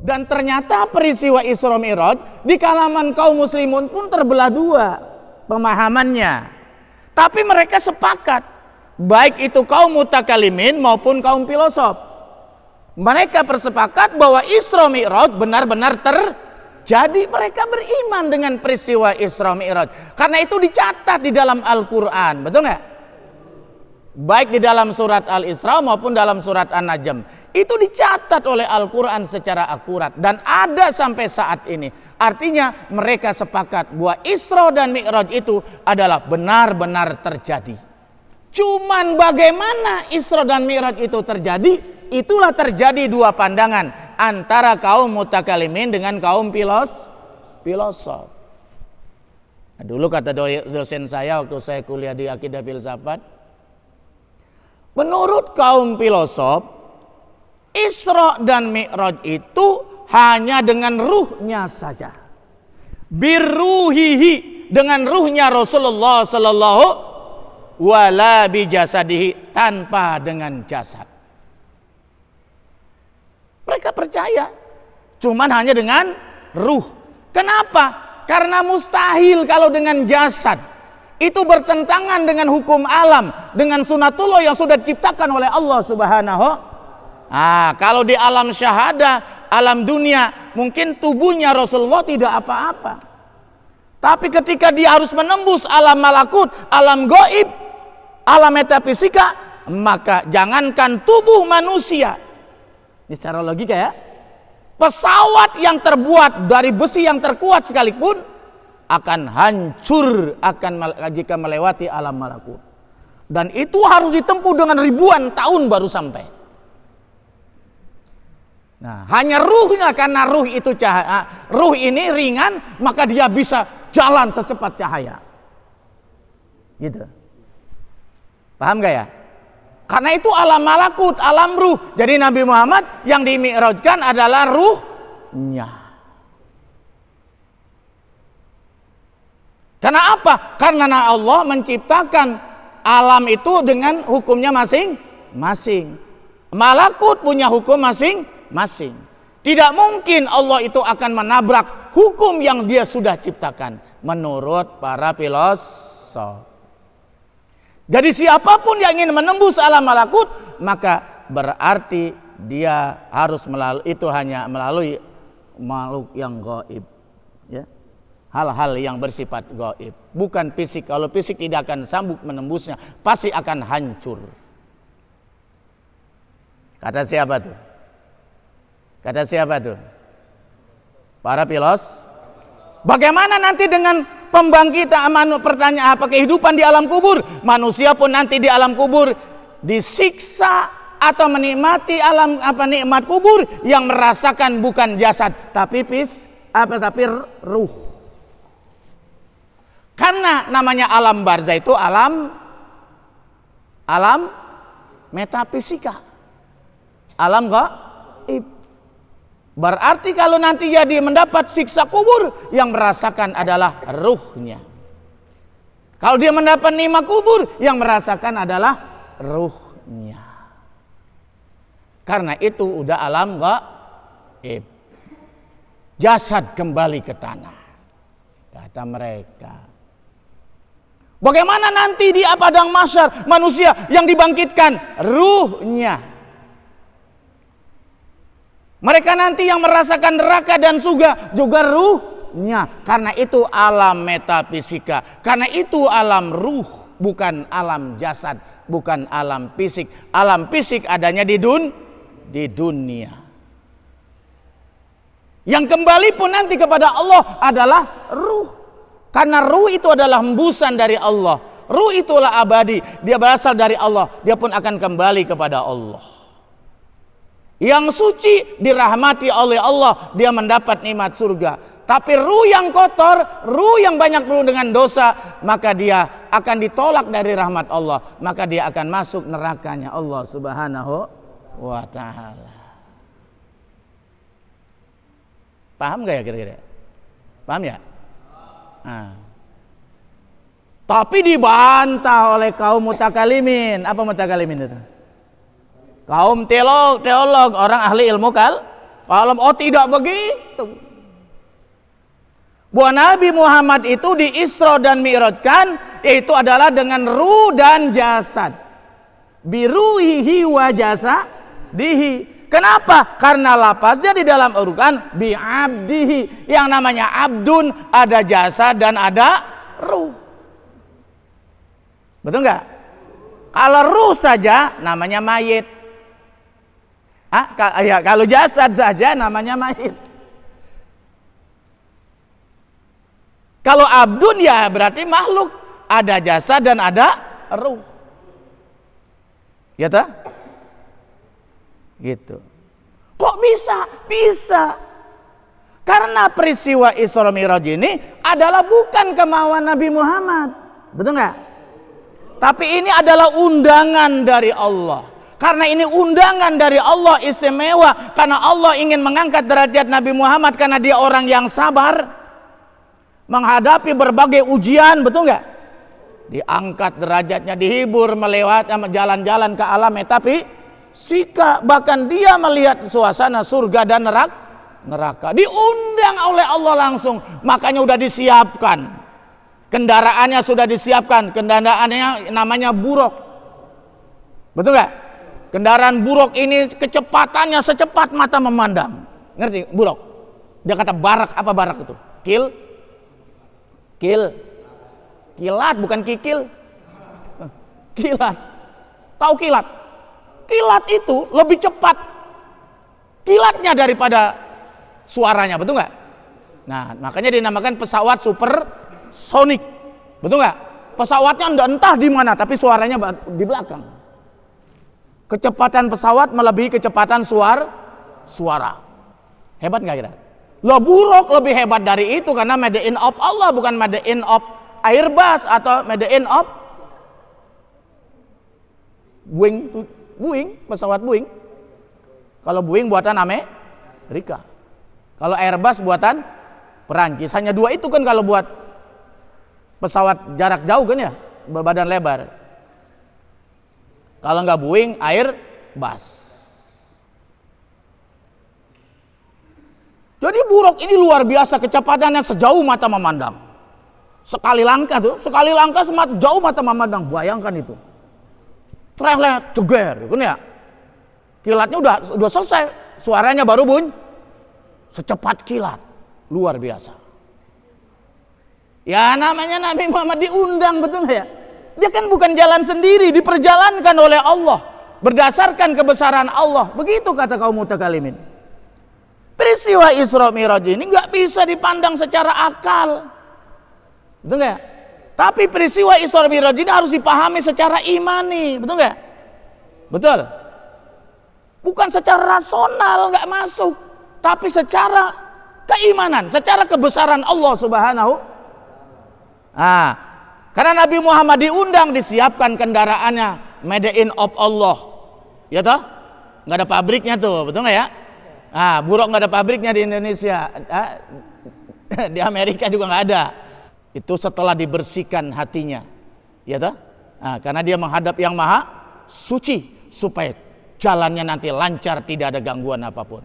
Dan ternyata peristiwa Isra Mi'raj di kalangan kaum muslimun pun terbelah dua pemahamannya. Tapi mereka sepakat, baik itu kaum mutakalimin maupun kaum filosof. Mereka bersepakat bahwa Isra Mi'raj benar-benar terjadi. Mereka beriman dengan peristiwa Isra Mi'raj. Karena itu dicatat di dalam Al-Quran, betul nggak? Baik di dalam surat Al-Isra maupun dalam surat An-Najm. Itu dicatat oleh Al-Quran secara akurat dan ada sampai saat ini. Artinya mereka sepakat bahwa Isra dan Mi'raj itu adalah benar-benar terjadi. Cuman bagaimana Isra dan Mi'raj itu terjadi, itulah terjadi dua pandangan antara kaum mutakalimin dengan kaum filosof. Nah, dulu kata dosen saya waktu saya kuliah di Akidah Filsafat, menurut kaum filosof, Isra dan Mi'raj itu hanya dengan ruhnya saja. Birruhihi, dengan ruhnya Rasulullah sallallahu wala bijasadihi, tanpa dengan jasad. Mereka percaya cuman hanya dengan ruh. Kenapa? Karena mustahil kalau dengan jasad. Itu bertentangan dengan hukum alam, dengan sunatullah yang sudah diciptakan oleh Allah Subhanahu. Kalau di alam syahadah, alam dunia, mungkin tubuhnya Rasulullah tidak apa-apa. Tapi ketika dia harus menembus alam malakut, alam gaib, alam metafisika, maka jangankan tubuh manusia. Ini secara logika ya. Pesawat yang terbuat dari besi yang terkuat sekalipun akan hancur jika melewati alam malakut. Dan itu harus ditempuh dengan ribuan tahun baru sampai. Nah, hanya ruhnya, karena ruh itu cahaya, ruh ini ringan, maka dia bisa jalan secepat cahaya. Gitu. Paham gak ya? Karena itu alam malakut, alam ruh. Jadi Nabi Muhammad yang dimi'rajkan adalah ruhnya. Karena apa? Karena Allah menciptakan alam itu dengan hukumnya masing-masing. Malakut punya hukum masing-masing. Tidak mungkin Allah itu akan menabrak hukum yang dia sudah ciptakan menurut para filosof. Jadi siapapun yang ingin menembus alam malakut, maka berarti dia harus melalui makhluk yang gaib, ya. Hal-hal yang bersifat gaib, bukan fisik. Kalau fisik tidak akan sanggup menembusnya, pasti akan hancur. Kata siapa tuh? Kata siapa tuh? Para filosof. Bagaimana nanti dengan pembangkitan, pertanyaan apa kehidupan di alam kubur? Manusia pun nanti di alam kubur disiksa atau menikmati nikmat kubur yang merasakan bukan jasad tapi tapi ruh. Karena namanya alam barzah itu alam metafisika. Alam gaib. Berarti kalau nanti jadi mendapat siksa kubur, yang merasakan adalah ruhnya. Kalau dia mendapat nikmat kubur, yang merasakan adalah ruhnya. Karena itu udah alam gaib. Jasad kembali ke tanah, kata mereka. Bagaimana nanti di padang mahsyar manusia yang dibangkitkan ruhnya? Mereka nanti yang merasakan neraka dan surga juga ruhnya. Karena itu alam metafisika. Karena itu alam ruh, bukan alam jasad, bukan alam fisik. Alam fisik adanya di dunia. Yang kembali pun nanti kepada Allah adalah ruh. Karena ruh itu adalah hembusan dari Allah. Ruh itulah abadi. Dia berasal dari Allah. Dia pun akan kembali kepada Allah. Yang suci dirahmati oleh Allah, dia mendapat nikmat surga. Tapi ruh yang kotor, ruh yang banyak penuh dengan dosa, maka dia akan ditolak dari rahmat Allah. Maka dia akan masuk nerakanya Allah Subhanahu wa ta'ala. Paham gak ya kira-kira? Paham ya? Nah. Tapi dibantah oleh kaum mutakalimin. Apa mutakalimin itu? Kaum teolog, orang ahli ilmu Oh tidak begitu. Bahwa Nabi Muhammad itu di Isra dan Mi'rajkan, yaitu adalah dengan ruh dan jasad. Biruhihi wa jasadihi. Kenapa? Karena lafaznya di dalam Al-Quran bi'abdihi. Yang namanya abdun, ada jasad dan ada ruh. Betul nggak? Kalau ruh saja namanya mayit. Kalau jasad saja namanya mayit. Kalau abdun ya berarti makhluk, ada jasad dan ada ruh. Ya toh? Gitu. Kok bisa? Bisa. Karena peristiwa Isra Mi'raj ini adalah bukan kemauan Nabi Muhammad. Betul nggak? Tapi ini adalah undangan dari Allah. Karena ini undangan dari Allah istimewa. Karena Allah ingin mengangkat derajat Nabi Muhammad karena dia orang yang sabar menghadapi berbagai ujian, betul nggak? Diangkat derajatnya, dihibur melewati jalan-jalan ke alam, tapi bahkan dia melihat suasana surga dan neraka. Diundang oleh Allah langsung, makanya udah disiapkan. Kendaraannya sudah disiapkan, kendaraannya namanya buruk. Betul nggak? Kendaraan buruk ini kecepatannya secepat mata memandang. Ngerti? Buruk. Dia kata barak, apa barak itu? Kilat, bukan kikil. Kilat. Tahu kilat? Kilat itu lebih cepat kilatnya daripada suaranya, betul nggak? Nah, makanya dinamakan pesawat supersonik, betul nggak? Pesawatnya entah di mana, tapi suaranya di belakang. Kecepatan pesawat melebihi kecepatan suara. Hebat nggak kira? Lo buruk lebih hebat dari itu karena made in of Allah, bukan made in of Airbus atau made in of Boeing, pesawat Boeing. Kalau Boeing buatan Amerika, kalau Airbus buatan Perancis. Hanya dua itu kan kalau buat pesawat jarak jauh kan ya, berbadan lebar. Kalau nggak Boeing, Airbus. Jadi buruk ini luar biasa kecepatannya sejauh mata memandang. Sekali langkah jauh mata memandang. Bayangkan itu. Trehlet, ceger, kan ya. Kilatnya udah selesai, suaranya baru bunyi. Secepat kilat, luar biasa. Ya namanya Nabi Muhammad diundang, betul nggak ya? Dia kan bukan jalan sendiri, diperjalankan oleh Allah berdasarkan kebesaran Allah. Begitu kata kaum mutakalimin. Peristiwa Isra Mi'raj ini nggak bisa dipandang secara akal, betul nggak? Tapi peristiwa Isra Mi'raj ini harus dipahami secara imani, betul nggak? Betul. Bukan secara rasional, nggak masuk, tapi secara keimanan, secara kebesaran Allah Subhanahu. Karena Nabi Muhammad diundang, disiapkan kendaraannya, made in of Allah, ya toh? Nggak ada pabriknya tuh, betul nggak ya? Buruk nggak ada pabriknya di Indonesia, di Amerika juga nggak ada. Itu setelah dibersihkan hatinya, ya toh? Karena dia menghadap yang maha suci supaya jalannya nanti lancar, tidak ada gangguan apapun.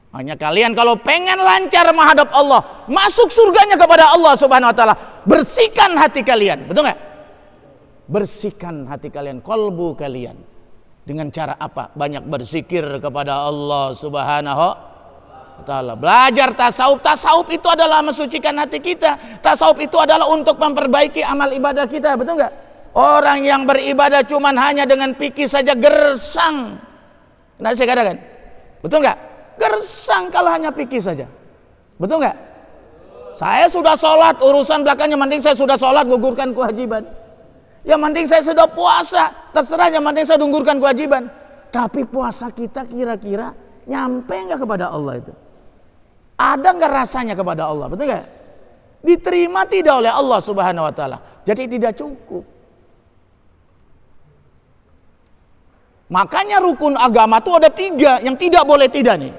Hanya kalian kalau pengen lancar menghadap Allah, masuk surganya kepada Allah Subhanahu Wa Taala, bersihkan hati kalian, betul nggak? Bersihkan hati kalian, kolbu kalian. Dengan cara apa? Banyak berzikir kepada Allah Subhanahu wa Ta'ala. Belajar tasawuf. Tasawuf itu adalah mensucikan hati kita. Tasawuf itu adalah untuk memperbaiki amal ibadah kita, betul nggak? Orang yang beribadah cuman hanya dengan fikih saja gersang. Nah, saya katakan, betul nggak? Gersang kalau hanya fikih saja, betul nggak? Saya sudah sholat, urusan belakangnya mending saya sudah sholat, gugurkan kewajiban. Yang penting saya sudah puasa, terserah, yang penting saya gugurkan kewajiban. Tapi puasa kita kira-kira nyampe nggak kepada Allah itu? Ada nggak rasanya kepada Allah, betul nggak? Diterima tidak oleh Allah Subhanahu Wa Taala. Jadi tidak cukup. Makanya rukun agama itu ada 3 yang tidak boleh tidak nih.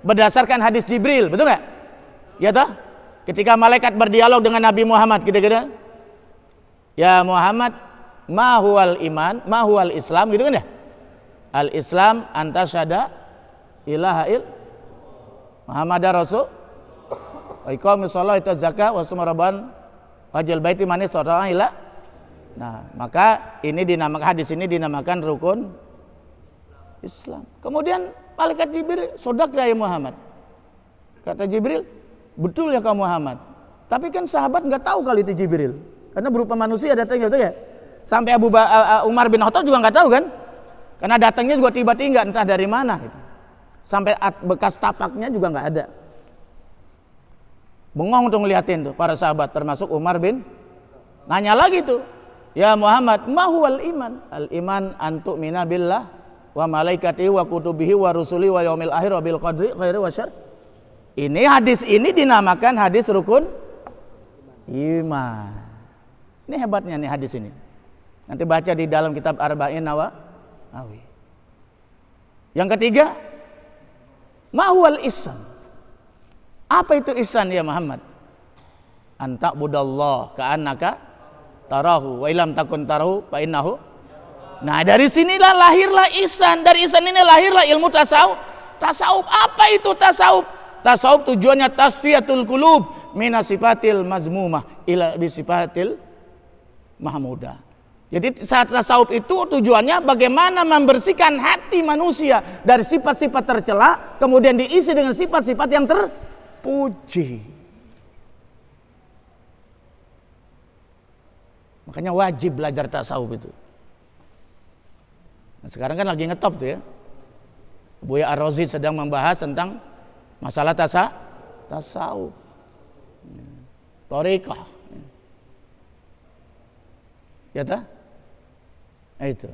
Berdasarkan hadis Jibril, betul nggak? Ya toh? Ketika malaikat berdialog dengan Nabi Muhammad, kira-kira, ya Muhammad, ma huwal iman, ma huwal Islam, gitu kan ya? Al Islam anta syada ilaha Muhammadar Rasul wa iqamis shalah wa zakat wa sumaraban hajjal baiti man istata'a ila. Nah, maka ini dinamakan, hadis ini dinamakan rukun Islam. Kemudian malaikat Jibril, "Sodaqta ya Muhammad." Kata Jibril, "Betul ya kamu Muhammad." Tapi kan sahabat nggak tahu kali itu Jibril, karena berupa manusia datangnya, betul ya? Sampai Umar bin Khattab juga nggak tahu kan? Karena datangnya juga tiba-tiba, entah dari mana gitu. Sampai bekas tapaknya juga nggak ada. Bengong tuh ngeliatin tuh para sahabat, termasuk Umar bin. Nanya lagi tuh, "Ya Muhammad, ma huwal iman?" "Al iman an tu'mina billah wa malaikatihi wa kutubihi wa rusuli wa yaumil akhir wa bil qadri khairi wa syarr." Ini hadis ini dinamakan hadis rukun iman. Ini hebatnya nih hadis ini. Nanti baca di dalam kitab Arba'in Nawawi. Yang ketiga, ma huwal ihsan? Apa itu ihsan ya Muhammad? Anta budallah ka'annaka tarahu wa ilam takun tarahu fa innahu. Nah, dari sinilah lahirlah ihsan. Dari ihsan ini lahirlah ilmu tasawuf. Tasawuf apa itu tasawuf? Tasawuf tujuannya tasfiyatul qulub minasifatil mazmumah ila bisifatil mahmudah. Jadi saat tasawuf itu tujuannya bagaimana membersihkan hati manusia dari sifat-sifat tercela, kemudian diisi dengan sifat-sifat yang terpuji. Makanya wajib belajar tasawuf itu. Nah, sekarang kan lagi ngetop tuh ya. Buya Ar-Razi sedang membahas tentang masalah tasawuf. Thariqah. Ya tak? Itu.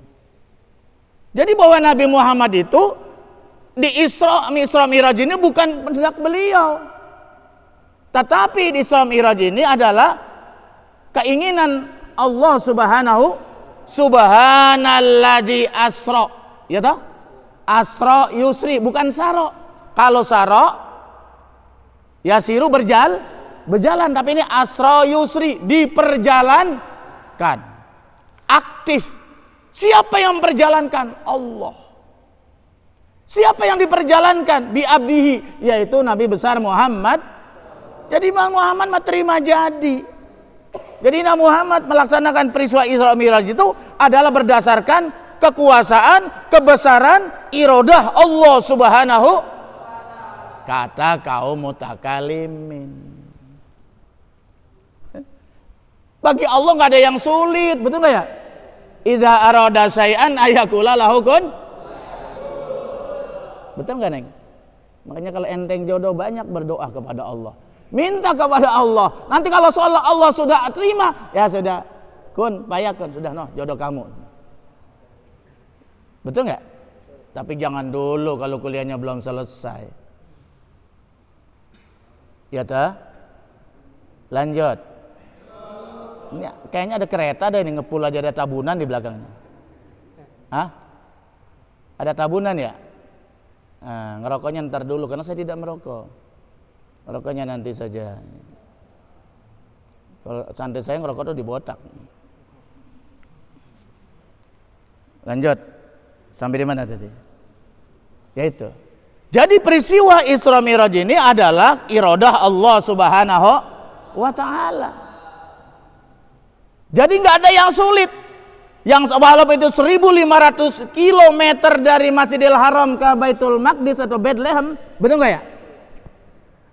Jadi bahwa Nabi Muhammad itu di Isra Mi'raj ini bukan hendak beliau. Tetapi di Isra Mi'raj ini adalah keinginan Allah Subhanalladzi asra. Ya tak? Asra yusri, bukan saro. Kalau saro yasiru berjalan, tapi ini asra yusri, diperjalankan. Aktif. Siapa yang memperjalankan? Allah. Siapa yang diperjalankan? Bi abdihi, yaitu Nabi besar Muhammad. Jadi Muhammad terima jadi. Jadi Nabi Muhammad melaksanakan peristiwa Isra Mi'raj itu adalah berdasarkan kekuasaan, kebesaran, iradah Allah Subhanahu. Kata kaum mutakalimin. Bagi Allah nggak ada yang sulit, betul nggak ya? Idza arada syai'an ayakula lahu kun. Betul nggak Neng? Makanya kalau enteng jodoh banyak berdoa kepada Allah. Minta kepada Allah. Nanti kalau soal Allah sudah terima, ya sudah kun payakun, sudah jodoh kamu. Betul nggak? Tapi jangan dulu kalau kuliahnya belum selesai. Ya ta? Lanjut. Ini kayaknya ada kereta deh, ini ngepul aja, ada tabunan di belakangnya. Hah? Ada tabunan ya? Nah, ngerokoknya ntar dulu karena saya tidak merokok. Ngerokoknya nanti saja. Kalau santai saya ngerokok tuh di botak. Lanjut. Sampai di mana tadi? Ya itu. Jadi peristiwa Isra Mi'raj ini adalah iradah Allah Subhanahu wa ta'ala. Jadi nggak ada yang sulit. Yang walaupun itu 1.500 km dari Masjidil Haram ke Baitul Maqdis atau Bethlehem, betul nggak ya?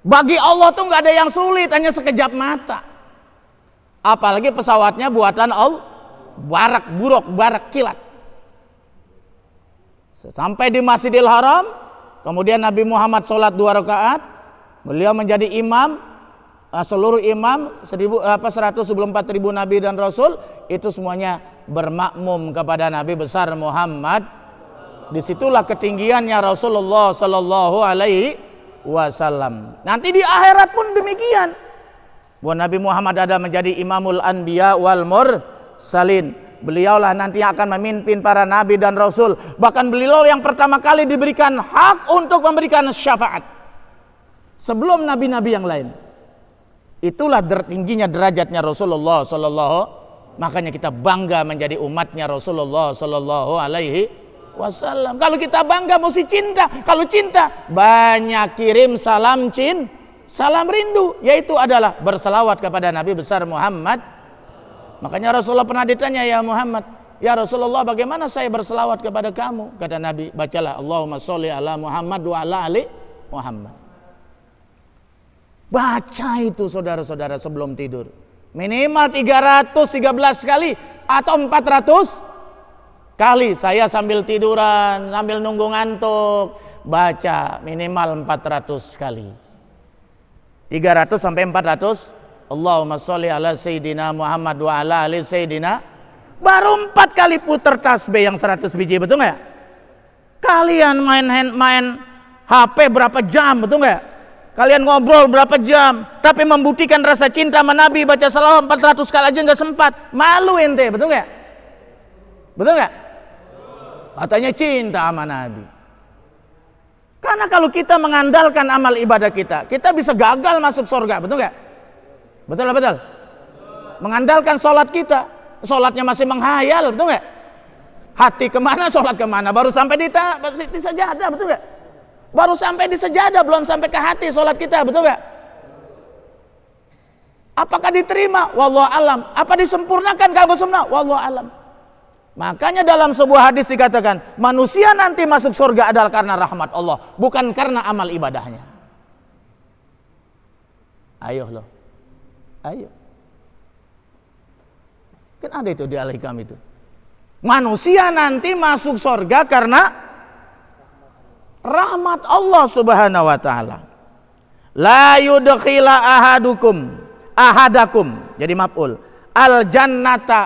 Bagi Allah tuh nggak ada yang sulit, hanya sekejap mata. Apalagi pesawatnya buatan Allah, barak kilat. Sampai di Masjidil Haram, kemudian Nabi Muhammad sholat 2 rakaat, beliau menjadi imam. Seluruh imam 104.000 nabi dan rasul itu semuanya bermakmum kepada Nabi besar Muhammad. Disitulah ketinggiannya Rasulullah Sallallahu Alaihi Wasallam. Nanti di akhirat pun demikian. Bahwa Nabi Muhammad ada menjadi imamul anbiya wal mursalin. Beliaulah nanti yang akan memimpin para nabi dan rasul. Bahkan beliau yang pertama kali diberikan hak untuk memberikan syafaat sebelum nabi-nabi yang lain. Itulah tertingginya derajatnya Rasulullah Sallallahu. Makanya kita bangga menjadi umatnya Rasulullah Sallallahu Alaihi wasallam. Kalau kita bangga mesti cinta. Kalau cinta banyak kirim salam salam rindu, yaitu adalah berselawat kepada Nabi besar Muhammad. Makanya Rasulullah pernah ditanya, ya Muhammad, ya Rasulullah, bagaimana saya berselawat kepada kamu? Kata Nabi, bacalah Allahumma sholli ala Muhammad wa ala ali Muhammad. Baca itu saudara-saudara sebelum tidur. Minimal 313 kali atau 400 kali. Saya sambil tiduran, sambil nunggu ngantuk, baca minimal 400 kali. 300 sampai 400. Allahumma sholli ala Sayyidina Muhammad wa ala ali Sayyidina. Baru 4 kali putar tasbih yang 100 biji, betul nggak? Kalian main HP berapa jam, betul nggak? Kalian ngobrol berapa jam, tapi membuktikan rasa cinta sama Nabi, baca salawat 400 kali aja nggak sempat. Malu ente, betul nggak? Betul nggak? Katanya cinta sama Nabi. Karena kalau kita mengandalkan amal ibadah kita bisa gagal masuk surga, betul nggak? Betul, betul. Mengandalkan sholat kita, sholatnya masih menghayal, betul nggak? Hati kemana, sholat kemana? Baru sampai di sajadah, betul nggak? Baru sampai di sejadah, belum sampai ke hati sholat kita, betul gak? Apakah diterima? Wallahu alam. Apa disempurnakan kalau sempurna? Wallahu alam. Makanya dalam sebuah hadis dikatakan, manusia nanti masuk surga adalah karena rahmat Allah, bukan karena amal ibadahnya. Ayo loh, ayo. Kan ada itu di Al-Hikam itu. Manusia nanti masuk surga karena rahmat Allah subhanahu wa ta'ala. La yudkhila ahadakum jadi maf'ul al jannata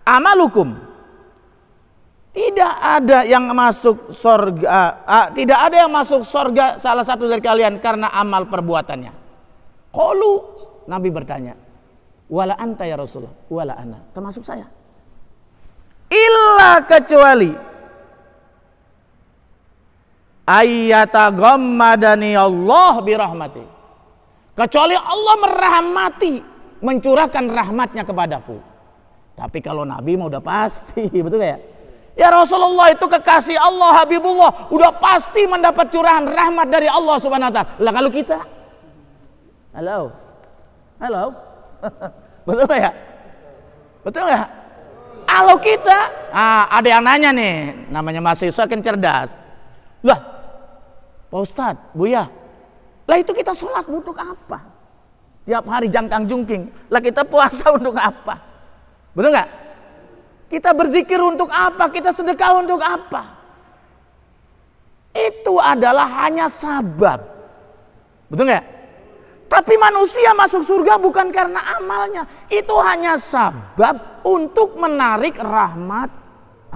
amalukum. Tidak ada yang masuk surga, tidak ada yang masuk surga salah satu dari kalian karena amal perbuatannya. Qalu, Nabi bertanya, wala anta ya Rasulullah, wala ana, termasuk saya. Illa kecuali ayyataghammadani Allah birahmati, kecuali Allah merahmati, mencurahkan rahmatnya kepadaku. Tapi kalau Nabi mau udah pasti, betul gak ya? Ya Rasulullah itu kekasih Allah, Habibullah, udah pasti mendapat curahan rahmat dari Allah subhanahu wa ta'ala. Lah kalau kita, halo betul gak ya? Betul gak? Kalau kita, ada yang nanya nih, namanya mahasiswa kan cerdas. Lah, Pak Ustadz, Buya, lah itu kita sholat untuk apa? Tiap hari jangkang jungking. Lah kita puasa untuk apa? Betul nggak? Kita berzikir untuk apa? Kita sedekah untuk apa? Itu adalah hanya sabab. Betul nggak? Tapi manusia masuk surga bukan karena amalnya. Itu hanya sabab untuk menarik rahmat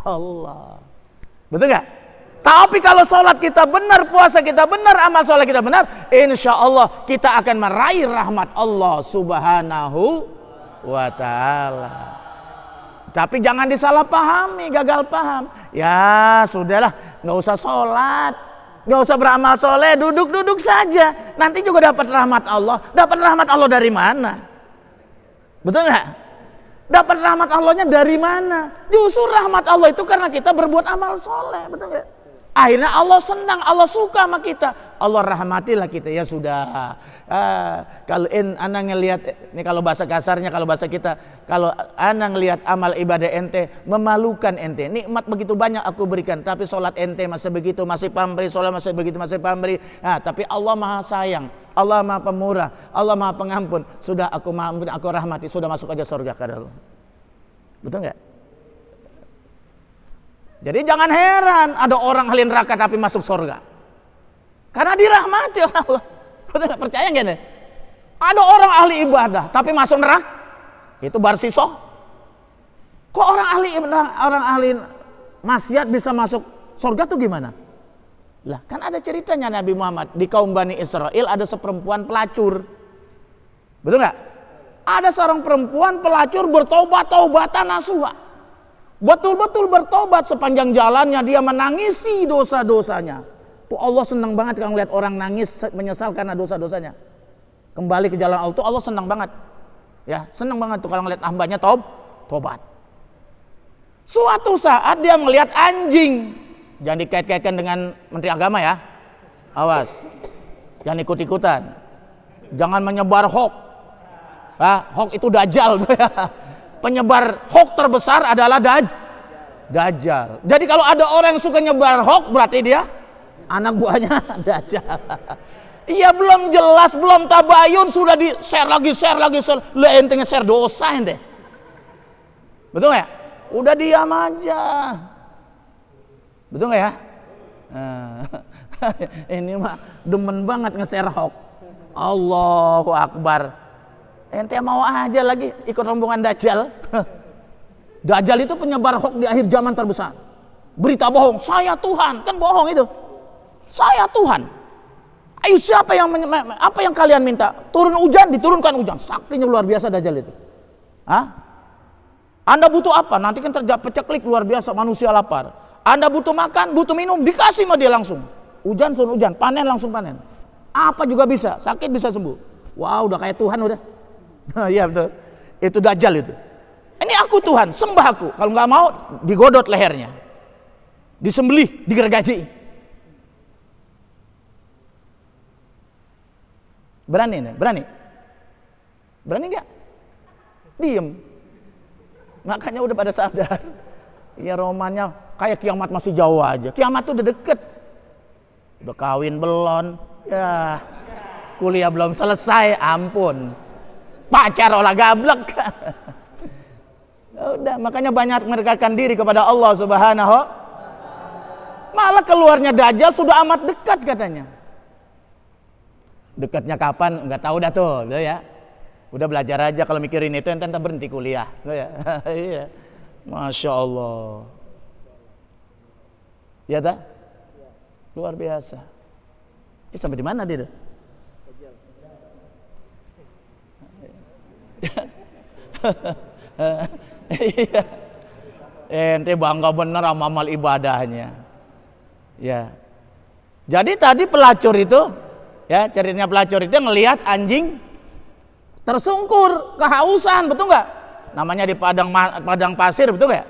Allah. Betul nggak? Tapi kalau sholat kita benar, puasa kita benar, amal sholat kita benar, insya Allah kita akan meraih rahmat Allah subhanahu wa ta'ala. Tapi jangan disalahpahami, gagal paham. Ya sudahlah, nggak usah sholat, nggak usah beramal soleh, duduk-duduk saja. Nanti juga dapat rahmat Allah. Dapat rahmat Allah dari mana? Betul nggak? Dapat rahmat Allahnya dari mana? Justru rahmat Allah itu karena kita berbuat amal soleh, betul nggak? Akhirnya Allah senang, Allah suka sama kita, Allah rahmatilah kita. Ya sudah, kalau anak ngelihat, ini kalau bahasa kasarnya, kalau bahasa kita, kalau anak ngelihat amal ibadah ente memalukan ente, nikmat begitu banyak aku berikan, tapi sholat ente masih begitu, masih pamrih, sholat masih begitu, masih pamrih. Nah, tapi Allah maha sayang, Allah maha pemurah, Allah maha pengampun. Sudah aku maafkan, aku rahmati, sudah masuk aja surga kata Allah. Betul nggak? Jadi jangan heran ada orang ahli neraka tapi masuk surga. Karena dirahmati oleh Allah. Betul nggak? Percaya nggak nih? Ada orang ahli ibadah tapi masuk neraka. Itu barsisoh. Kok orang ahli maksiat bisa masuk surga tuh gimana? Lah kan ada ceritanya Nabi Muhammad di kaum Bani Israel ada seperempuan pelacur. Betul nggak? Ada seorang perempuan pelacur bertobat-tobatan nasuha. Betul-betul bertobat, sepanjang jalannya dia menangisi dosa-dosanya. Tuh Allah senang banget kalau lihat orang nangis menyesal karena dosa-dosanya. Kembali ke jalan Allah tuh Allah senang banget. Ya, senang banget tuh kalau ngeliat hambanya tobat. Suatu saat dia melihat anjing. Jangan dikait-kaitkan dengan Menteri Agama ya. Awas. Jangan ikut-ikutan. Jangan menyebar hoax. Hoax itu dajjal. Penyebar hoax terbesar adalah dajjal. Jadi kalau ada orang yang suka nyebar hoax, berarti dia anak buahnya dajjal. Iya, belum jelas, belum tabayun sudah di share lagi. Lah ente nge-share dosa ente. Betul nggak ya? Udah diam aja. Betul nggak ya? Ini mah demen banget nge-share hoax. Allahu Akbar. Ente mau aja lagi ikut rombongan dajjal. Dajjal itu penyebar hoax di akhir zaman terbesar. Berita bohong, saya Tuhan, kan bohong itu. Saya Tuhan. Ayo, siapa yang apa yang kalian minta? Turun hujan, diturunkan hujan. Saktinya luar biasa dajjal itu. Anda butuh apa? Nanti kan terjadi peceklik luar biasa, manusia lapar. Anda butuh makan, butuh minum, dikasih sama dia langsung. Hujan sun hujan, panen langsung panen. Apa juga bisa, sakit bisa sembuh. Wow, udah kayak Tuhan udah. Iya betul. Itu dajjal itu. Ini aku Tuhan, sembah aku. Kalau nggak mau, digodot lehernya. Disembelih, digergaji. Berani nih, berani nggak? Diem. Makanya udah pada sadar. Ya romannya kayak kiamat masih jauh aja. Kiamat tuh udah deket. Udah kawin belum, ya kuliah belum selesai, ampun. Pacar olah gablek. Udah, makanya banyak mendekatkan diri kepada Allah Subhanahu. Malah keluarnya dajjal sudah amat dekat katanya. Dekatnya kapan nggak tahu dah tuh, ya. Udah belajar aja, kalau mikirin itu ente berhenti kuliah, ya. Iya. Masya Allah. Ya dah, luar biasa. Ini sampai di mana dia? Iya. Ente bangga bener sama amal ibadahnya. Ya. Jadi tadi pelacur itu, ya, ceritanya pelacur itu ngelihat anjing tersungkur, kehausan, betul nggak? Namanya di padang pasir, betul nggak?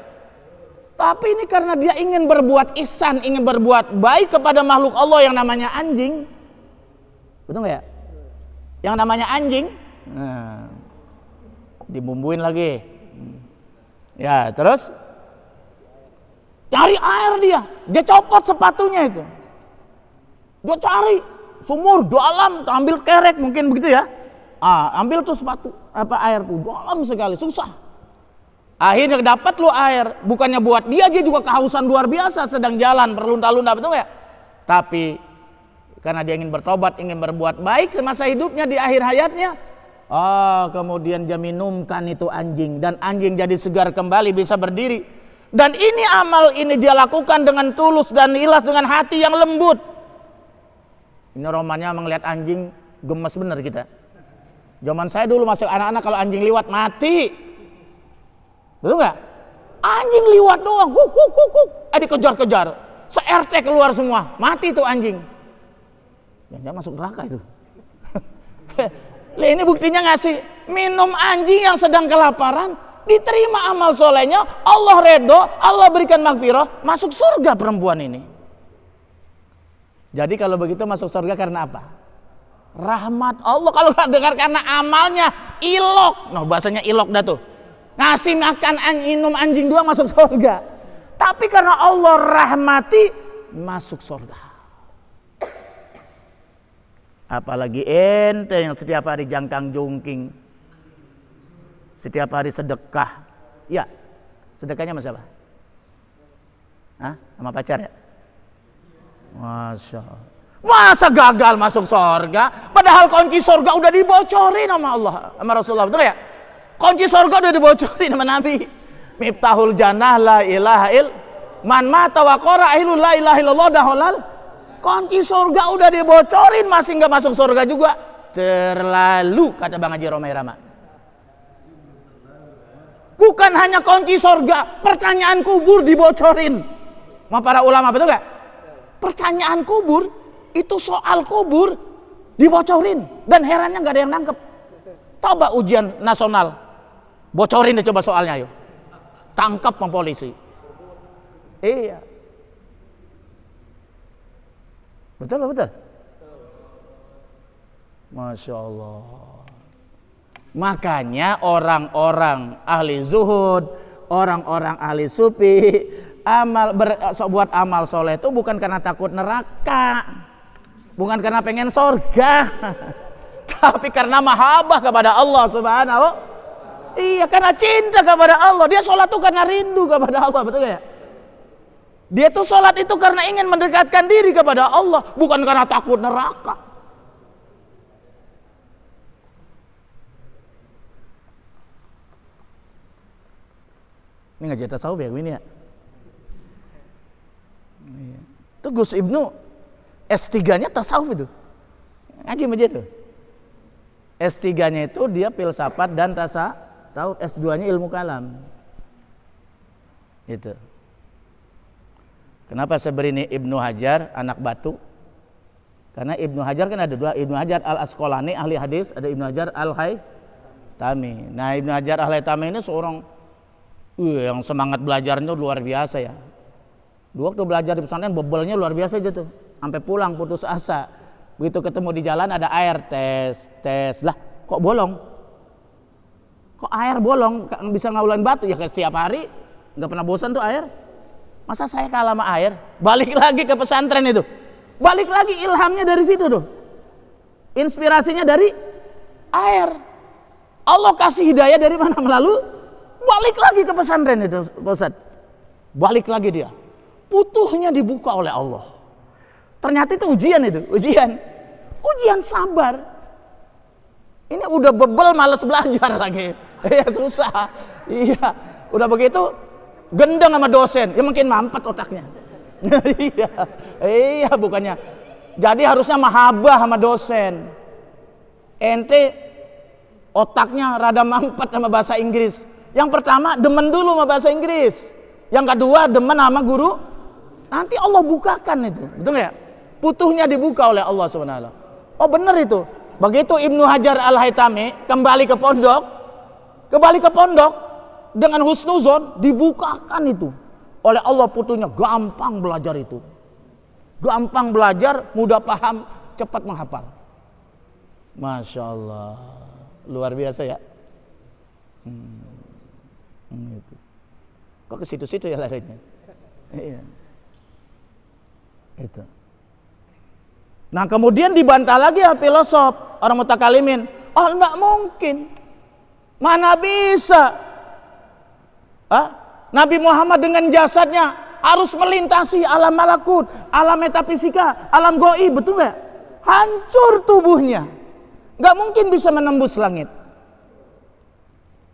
Tapi ini karena dia ingin berbuat ihsan, ingin berbuat baik kepada makhluk Allah yang namanya anjing, betul nggak ya? Yang namanya anjing, dibumbuin lagi, ya terus cari air dia copot sepatunya itu, dia cari. Sumur dalam, ambil kerek mungkin begitu ya. Ambil tuh sepatu air tuh dalam sekali, susah. Akhirnya dapat lu air, bukannya buat dia juga kehausan luar biasa, sedang jalan berlunta-lunta, betul ya? Tapi karena dia ingin bertobat, ingin berbuat baik semasa hidupnya di akhir hayatnya, kemudian dia minumkan itu anjing, dan anjing jadi segar kembali, bisa berdiri. Dan ini amal ini dia lakukan dengan tulus dan ikhlas, dengan hati yang lembut. Ini romannya melihat anjing gemes bener kita. Zaman saya dulu masih anak-anak, kalau anjing liwat mati. Betul nggak? Anjing liwat doang, dikejar-kejar. Se-RT keluar semua, mati tuh anjing. Jangan masuk neraka itu. Ini buktinya ngasih minum anjing yang sedang kelaparan, diterima amal solehnya, Allah redho, Allah berikan magfirah, masuk surga perempuan ini. Jadi kalau begitu masuk surga karena apa? Rahmat Allah. Kalau nggak dengar karena amalnya, ilok. Nah bahasanya ilok dah tuh. Ngasih makan minum anjing doang masuk surga. Tapi karena Allah rahmati, masuk surga. Apalagi ente yang setiap hari jangkang jungking, setiap hari sedekah. Ya, sedekahnya sama siapa? Sama pacar ya? Masya Allah. Masa gagal masuk surga? Padahal kunci surga udah dibocorin sama Allah, sama Rasulullah, betul ya? Kunci surga udah dibocorin sama Nabi. Miftahul jannah la ilaha il man mata wa qara ahlul la ilaha illallah daholal. Kunci surga udah dibocorin, masih nggak masuk surga juga. Terlalu, kata Bang Haji Romai Rama. Bukan hanya kunci surga, pertanyaan kubur dibocorin sama para ulama, betul nggak? Pertanyaan kubur itu, soal kubur dibocorin, dan herannya nggak ada yang nangkep. Coba ujian nasional, bocorin deh coba soalnya, yuk. Tangkap sama polisi. Iya. Betul, betul. Masya Allah. Makanya orang-orang ahli zuhud, orang-orang ahli sufi, buat amal soleh itu bukan karena takut neraka, bukan karena pengen surga, tapi karena mahabbah kepada Allah Subhanahu. Iya, karena cinta kepada Allah. Dia sholat itu karena rindu kepada Allah, betul ya? Dia tuh sholat itu karena ingin mendekatkan diri kepada Allah, bukan karena takut neraka. Ini ngaji tasawuf ya ini ya. Itu Gus Ibnu S3-nya tasawuf itu. Ngaji aja itu. S3-nya itu dia filsafat dan tasawuf, S2-nya ilmu kalam. Itu. Kenapa saya beri ini Ibnu Hajar anak batu? Karena Ibnu Hajar kan ada dua, Ibnu Hajar Al-Asqalani ahli hadis, ada Ibnu Hajar Al-Haytami. Nah, Ibnu Hajar Al-Haytami ini seorang yang semangat belajarnya luar biasa ya. Dua waktu belajar di pesantren bebelnya luar biasa aja tuh. Sampai pulang putus asa. Begitu ketemu di jalan ada air, tes. Lah, kok bolong? Kok air bolong? Bisa ngawulan batu ya kayak setiap hari. Enggak pernah bosan tuh air. Masa saya kalah sama air? Balik lagi ke pesantren itu. Balik lagi ilhamnya dari situ tuh. Inspirasinya dari air. Allah kasih hidayah dari mana? Melalui balik lagi ke pesantren itu, Ustaz. Balik lagi dia. Putuhnya dibuka oleh Allah. Ternyata itu ujian itu, ujian sabar. Ini udah bebel malas belajar lagi. Ya susah. Iya, udah begitu gendeng sama dosen, ya mungkin mampet otaknya. Iya, bukannya. Jadi harusnya mahabbah sama dosen. Ente otaknya rada mampet sama bahasa Inggris. Yang pertama demen dulu sama bahasa Inggris. Yang kedua demen sama guru. Nanti Allah bukakan itu, betul nggak? Putuhnya dibuka oleh Allah Subhanahu. Oh benar itu. Begitu Ibnu Hajar Al-Haytami kembali ke pondok dengan husnuzon dibukakan itu oleh Allah putuhnya. Gampang belajar itu. Gampang belajar, mudah paham, cepat menghafal. Masya Allah, luar biasa ya. Gitu. Kok ke situ-situ ya larinya? Iya. Itu. Nah kemudian dibantah lagi ya filosof, orang mutakalimin. Oh enggak mungkin. Mana bisa? Nabi Muhammad dengan jasadnya harus melintasi alam malakut, alam metafisika, alam gaib, betul nggak? Hancur tubuhnya. Nggak mungkin bisa menembus langit.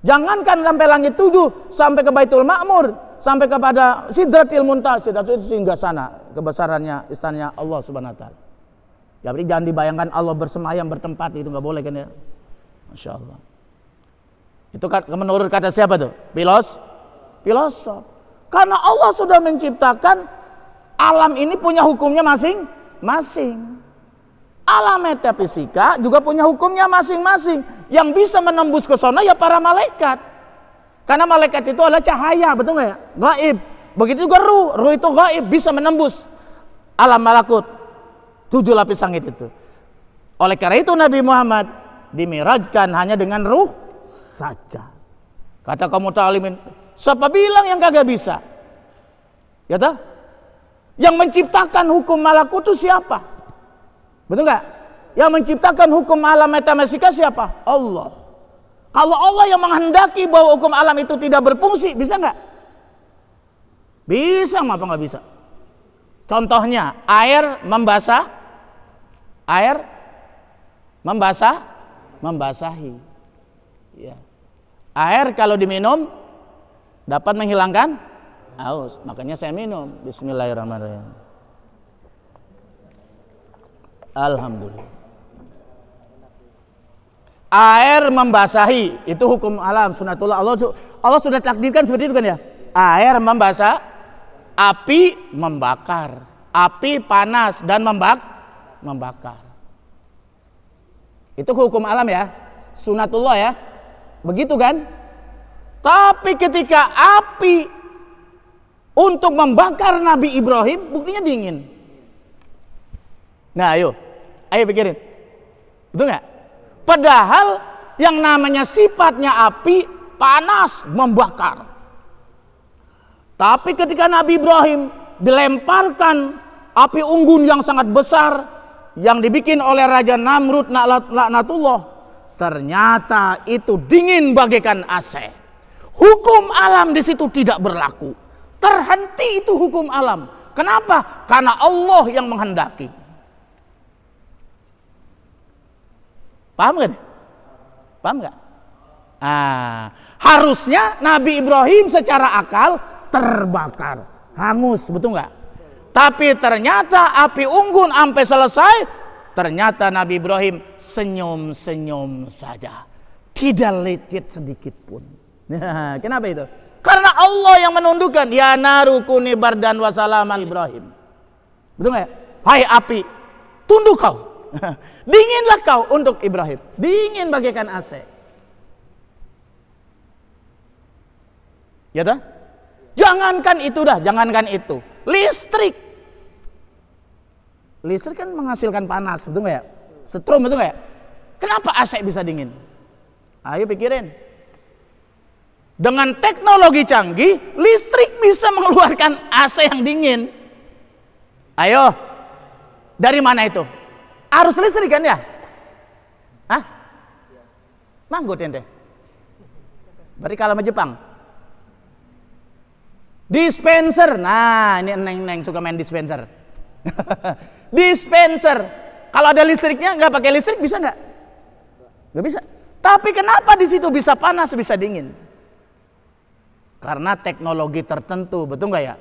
Jangankan sampai langit 7, sampai ke Baitul Ma'mur, sampai kepada Sidratil Muntaha. Sidratil itu singgah sana, kebesarannya istananya Allah Subhanahu wa taala. Jadi jangan dibayangkan Allah bersemayam bertempat, itu nggak boleh kan ya. Masya Allah. Itu menurut kata siapa tuh? Filosof. Karena Allah sudah menciptakan alam ini punya hukumnya masing-masing. Alam metafisika juga punya hukumnya masing-masing. Yang bisa menembus ke sana ya para malaikat. Karena malaikat itu adalah cahaya, betul nggak ya? Gaib. Begitu juga ruh itu gaib, bisa menembus alam malakut. 7 lapis langit itu. Oleh karena itu Nabi Muhammad dimirajkan hanya dengan ruh saja. Kata kaum muta'alimin, siapa bilang yang kagak bisa? Ya toh? Yang menciptakan hukum malakut itu siapa? Betul nggak? Yang menciptakan hukum alam metafisika siapa? Allah. Kalau Allah yang menghendaki bahwa hukum alam itu tidak berfungsi, bisa nggak? Bisa, apa nggak bisa? Contohnya air membasahi. Ya. Air kalau diminum dapat menghilangkan haus, makanya saya minum. Bismillahirrahmanirrahim. Alhamdulillah. Air membasahi itu hukum alam sunatullah. Allah sudah takdirkan seperti itu kan ya. Air membasah, api membakar, api panas dan membakar. Itu hukum alam ya, sunatullah ya. Begitu kan? Tapi ketika api untuk membakar Nabi Ibrahim, buktinya dingin. Nah, ayo pikirin, betul nggak? Padahal yang namanya sifatnya api panas, membakar. Tapi ketika Nabi Ibrahim dilemparkan api unggun yang sangat besar yang dibikin oleh Raja Namrud laknatullah, ternyata itu dingin bagaikan AC. Hukum alam di situ tidak berlaku. Terhenti itu hukum alam. Kenapa? Karena Allah yang menghendaki. Paham gak? Paham gak? Harusnya Nabi Ibrahim secara akal terbakar, hangus, betul nggak? Tapi ternyata api unggun sampai selesai, ternyata Nabi Ibrahim senyum-senyum saja, tidak lecet sedikit pun. Nah, kenapa itu? Karena Allah yang menundukkan, ya naru kuni bardan wa salaman Ibrahim. Betul nggak? Hai api, tunduk kau. Dinginlah kau untuk Ibrahim, dingin bagaikan AC. Ya dah? Jangankan itu dah, jangankan itu. Listrik kan menghasilkan panas, betul nggak ya? Setrum, betul nggak ya? Kenapa AC bisa dingin? Ayo pikirin. Dengan teknologi canggih, listrik bisa mengeluarkan AC yang dingin. Ayo, dari mana itu? Arus listrik kan ya? Hah? Manggut ente. Berarti kalah sama Jepang. Dispenser, nah ini neng suka main dispenser. Dispenser, kalau ada listriknya, nggak pakai listrik bisa nggak? Nggak bisa. Tapi kenapa di situ bisa panas, bisa dingin? Karena teknologi tertentu, betul nggak ya?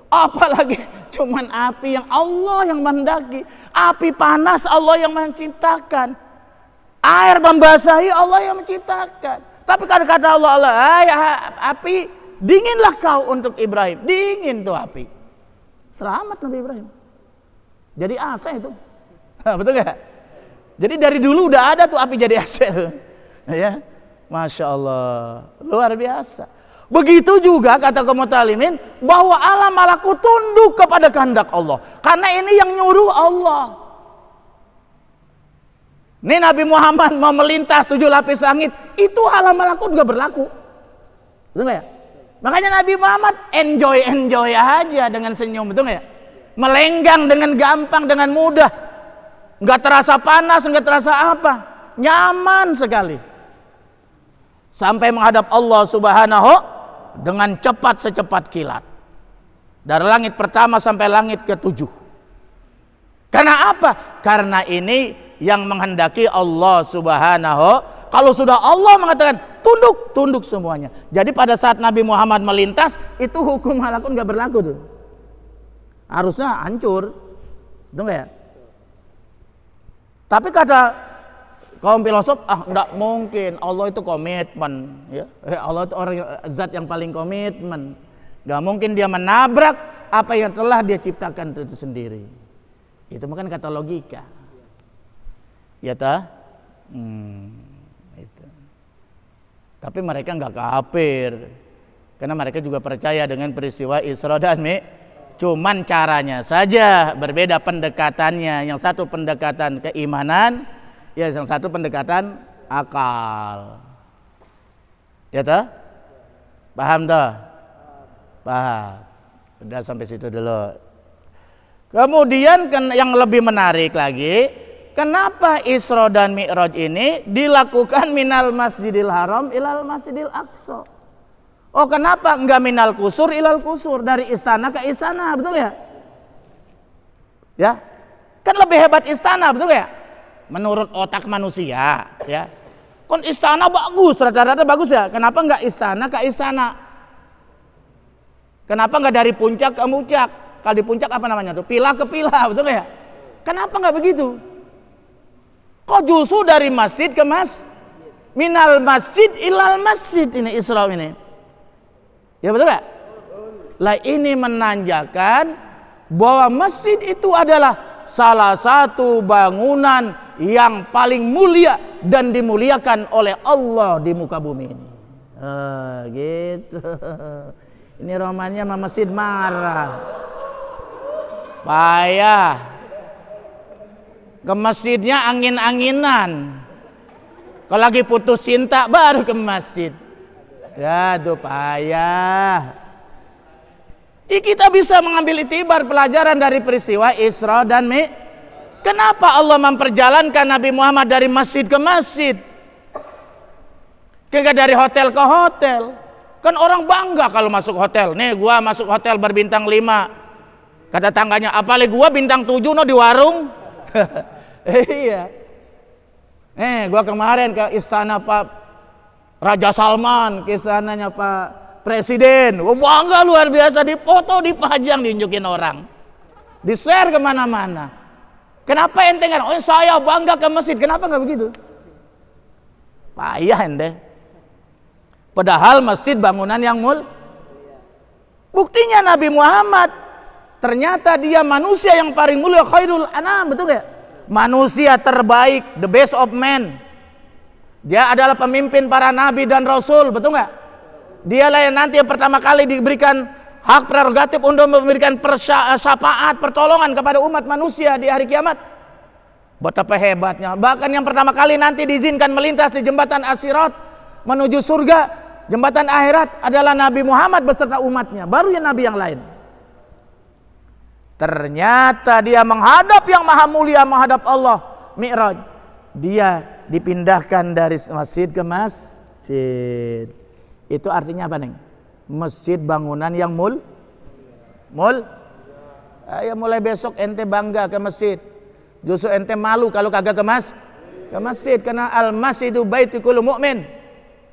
Apalagi cuman api yang Allah yang menghendaki, api panas Allah yang menciptakan, air membasahi Allah yang menciptakan. Tapi kata Allah, api dinginlah kau untuk Ibrahim, dingin tuh api. Selamat Nabi Ibrahim. Jadi AC itu, betul nggak? Jadi dari dulu udah ada tuh api jadi AC, ya, masya Allah, luar biasa. Begitu juga kata kaum muta'alimin bahwa alam malakut tunduk kepada kehendak Allah, karena ini yang nyuruh Allah. Ini Nabi Muhammad mau melintas 7 lapis langit, itu alam malakut juga berlaku, betul nggak ya? Makanya Nabi Muhammad enjoy aja dengan senyum, betul nggak ya? Melenggang dengan gampang, dengan mudah, nggak terasa panas, nggak terasa apa, nyaman sekali, sampai menghadap Allah Subhanahu dengan cepat secepat kilat, dari langit pertama sampai langit ke-7. Karena apa? Karena ini yang menghendaki Allah Subhanahu. Kalau sudah Allah mengatakan tunduk, tunduk semuanya. Jadi pada saat Nabi Muhammad melintas, itu hukum malakut nggak berlaku tuh. Harusnya hancur, betul nggak ya? Tapi kata kaum filosof, nggak mungkin, Allah itu komitmen, ya. Allah itu orang zat yang paling komitmen. Nggak mungkin dia menabrak apa yang telah dia ciptakan itu sendiri. Itu bukan kata logika, ya ta? Itu. Tapi mereka nggak kafir, karena mereka juga percaya dengan peristiwa Isra dan Mi'raj. Cuman caranya saja berbeda pendekatannya. Yang satu pendekatan keimanan, ya, yang satu pendekatan akal. Ya toh? Paham toh? Paham. Udah sampai situ dulu. Kemudian yang lebih menarik lagi, kenapa Isra dan Mi'raj ini dilakukan minal Masjidil Haram ilal Masjidil Aqsa? Oh, kenapa enggak minal kusur ilal kusur, dari istana ke istana, betul ya? Ya, kan lebih hebat istana, betul ya? Menurut otak manusia, ya. Kan istana bagus, rata-rata bagus ya. Kenapa enggak istana ke istana? Kenapa enggak dari puncak ke puncak? Kalau di puncak apa namanya tuh? Pilah ke pilah, betul ya? Kenapa enggak begitu? Kok justru dari masjid ke minal masjid ilal masjid, ini Isra ini? Ya betul gak? Lah ini menandakan bahwa masjid itu adalah salah satu bangunan yang paling mulia dan dimuliakan oleh Allah di muka bumi ini. Gitu. Ini romannya sama masjid marah. Payah. Ke masjidnya angin-anginan. Kalau lagi putus cinta baru ke masjid. Ya tuh payah. Kita bisa mengambil itibar pelajaran dari peristiwa Isra dan Mi'raj. Kenapa Allah memperjalankan Nabi Muhammad dari masjid ke masjid? Kagak dari hotel ke hotel. Kan orang bangga kalau masuk hotel. Nih gua masuk hotel berbintang 5. Kata tangganya, apalagi gua bintang 7 no di warung. Iya. Gua kemarin ke istana Pak Raja Salman, ke istananya Pak Presiden. Gua bangga luar biasa, dipoto, dipajang, diunjukin orang. Di-share kemana-mana. Kenapa ente kan? Oh saya bangga ke masjid. Kenapa nggak begitu? Payah ente. Padahal masjid bangunan yang buktinya Nabi Muhammad ternyata dia manusia yang paling mulia, khairul anam, betul ya? Manusia terbaik, the best of men. Dia adalah pemimpin para nabi dan rasul, betul nggak? Dialah yang nanti yang pertama kali diberikan hak prerogatif untuk memberikan syafaat, pertolongan kepada umat manusia di hari kiamat. Betapa hebatnya. Bahkan yang pertama kali nanti diizinkan melintas di jembatan As-Sirat menuju surga, jembatan akhirat, adalah Nabi Muhammad beserta umatnya, baru ya nabi yang lain. Ternyata dia menghadap yang maha mulia, menghadap Allah, Mi'raj. Dia dipindahkan dari masjid ke masjid. Itu artinya apa, Neng? Masjid bangunan yang Ayo mulai besok ente bangga ke masjid. Justru ente malu kalau kagak ke masjid, karena al-masjidu baitul mu'min.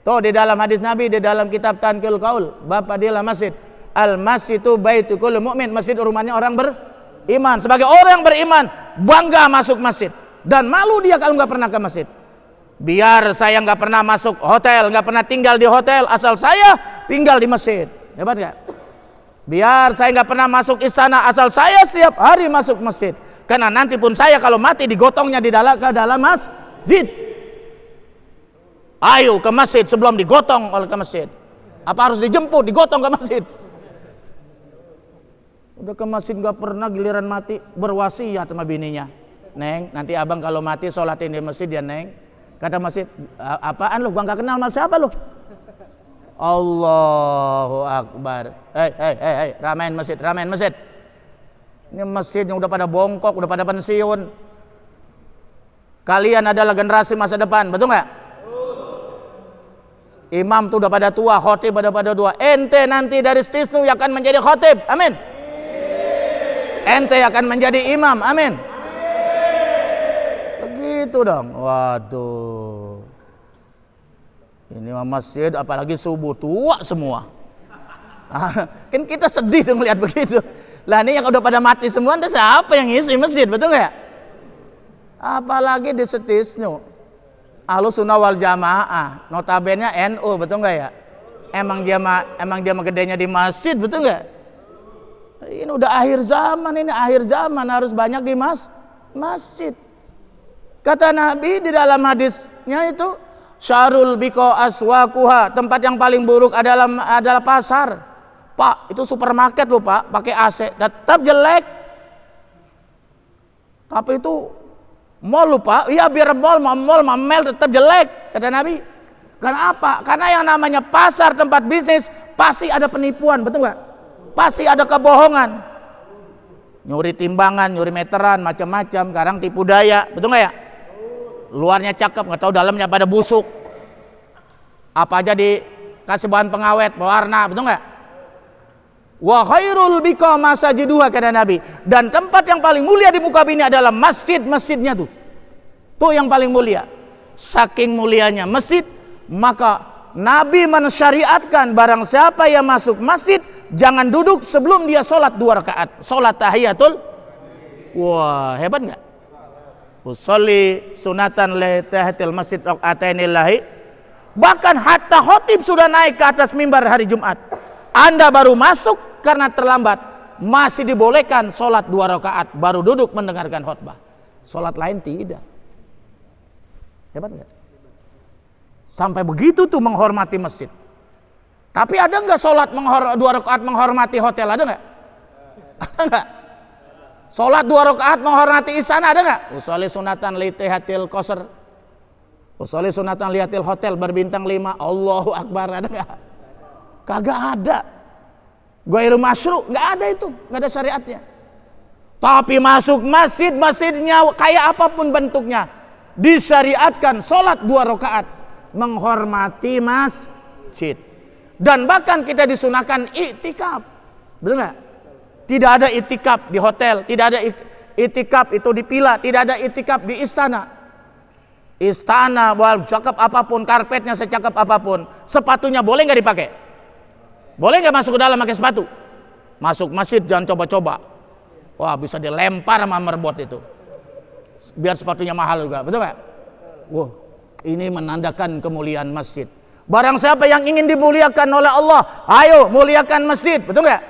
Tuh di dalam hadis Nabi, di dalam kitab Tanqil Qaul, Bapak dia lah masjid. Al-masjidu baitul mu'min, masjid rumahnya orang beriman. Sebagai orang beriman, bangga masuk masjid dan malu dia kalau nggak pernah ke masjid. Biar saya nggak pernah masuk hotel, nggak pernah tinggal di hotel, asal saya tinggal di masjid. Hebat nggak? Biar saya nggak pernah masuk istana, asal saya setiap hari masuk masjid. Karena nanti pun saya kalau mati digotongnya ke dalam masjid. Ayo ke masjid sebelum digotong oleh ke masjid. Apa harus dijemput, digotong ke masjid? Udah ke masjid nggak pernah, giliran mati berwasiat sama bininya. Neng, nanti abang kalau mati sholatin di masjid ya, Neng. Kata masjid, apaan lu? Gua nggak kenal mas siapa lu? Allahu Akbar. Hei, ramein masjid. Ini masjid yang udah pada bongkok, udah pada pensiun. Kalian adalah generasi masa depan, betul nggak? Imam tuh udah pada tua, khotib udah pada tua. Ente nanti dari stisnu yang akan menjadi khotib, amin. Ente akan menjadi imam, amin. Begitu dong. Waduh. Ini masjid apalagi subuh tua semua. Kan kita sedih tuh ngeliat begitu. Lah ini yang udah pada mati semua, entah siapa yang ngisi masjid, betul nggak? Apalagi di Setisnu, Ahlussunnah wal Jamaah, notabene NU, betul nggak ya? Emang dia mah gedenya di masjid, betul nggak? Ini udah akhir zaman, harus banyak di masjid. Kata Nabi di dalam hadisnya itu, syarul biqo aswaquha, tempat yang paling buruk adalah pasar. Pak, itu supermarket loh Pak, pakai AC, tetap jelek. Tapi itu mall loh Pak, iya biar mall tetap jelek, kata Nabi. Karena apa? Karena yang namanya pasar, tempat bisnis, pasti ada penipuan, betul nggak? Pasti ada kebohongan. Nyuri timbangan, nyuri meteran, macam-macam. Sekarang tipu daya, betul nggak ya? Luarnya cakep, nggak tahu dalamnya pada busuk. Apa aja dikasih bahan pengawet, pewarna, betul nggak? Wa khairul biqa masajiduha, kata Nabi. Dan tempat yang paling mulia di muka bumi adalah masjidnya tuh. Tuh yang paling mulia. Saking mulianya masjid, maka Nabi mensyariatkan barang siapa yang masuk masjid jangan duduk sebelum dia sholat 2 rakaat. Sholat tahiyatul. Wah, hebat nggak? Usolli sunatan li tahiyatil masjid rakaatainillahi. Bahkan hatta khotib sudah naik ke atas mimbar hari Jumat, Anda baru masuk karena terlambat, masih dibolehkan sholat 2 rakaat baru duduk mendengarkan khutbah. Sholat lain tidak. Hebat nggak? Sampai begitu tuh menghormati masjid. Tapi ada nggak sholat 2 rakaat menghormati hotel? Ada nggak? Ada nggak? Sholat 2 rakaat menghormati istana ada nggak? Usolli sunatan litihatil qasr. Usolli sunatan lihatil hotel berbintang 5. Allahu Akbar, ada nggak? Kagak ada. Ghairu masyru', nggak ada itu, nggak ada syariatnya. Tapi masuk masjid, masjidnya kayak apapun bentuknya, disyariatkan sholat 2 rakaat menghormati masjid. Dan bahkan kita disunahkan iktikaf, betul nggak? Tidak ada iktikaf di hotel, tidak ada iktikaf itu di villa, tidak ada iktikaf di istana. Istana, cakep apapun, karpetnya secakep apapun, sepatunya boleh nggak dipakai? Boleh nggak masuk ke dalam pakai sepatu? Masuk masjid jangan coba-coba. Wah, bisa dilempar sama merbot itu. Biar sepatunya mahal juga, betul nggak? Wah, ini menandakan kemuliaan masjid. Barang siapa yang ingin dimuliakan oleh Allah, ayo muliakan masjid, betul nggak?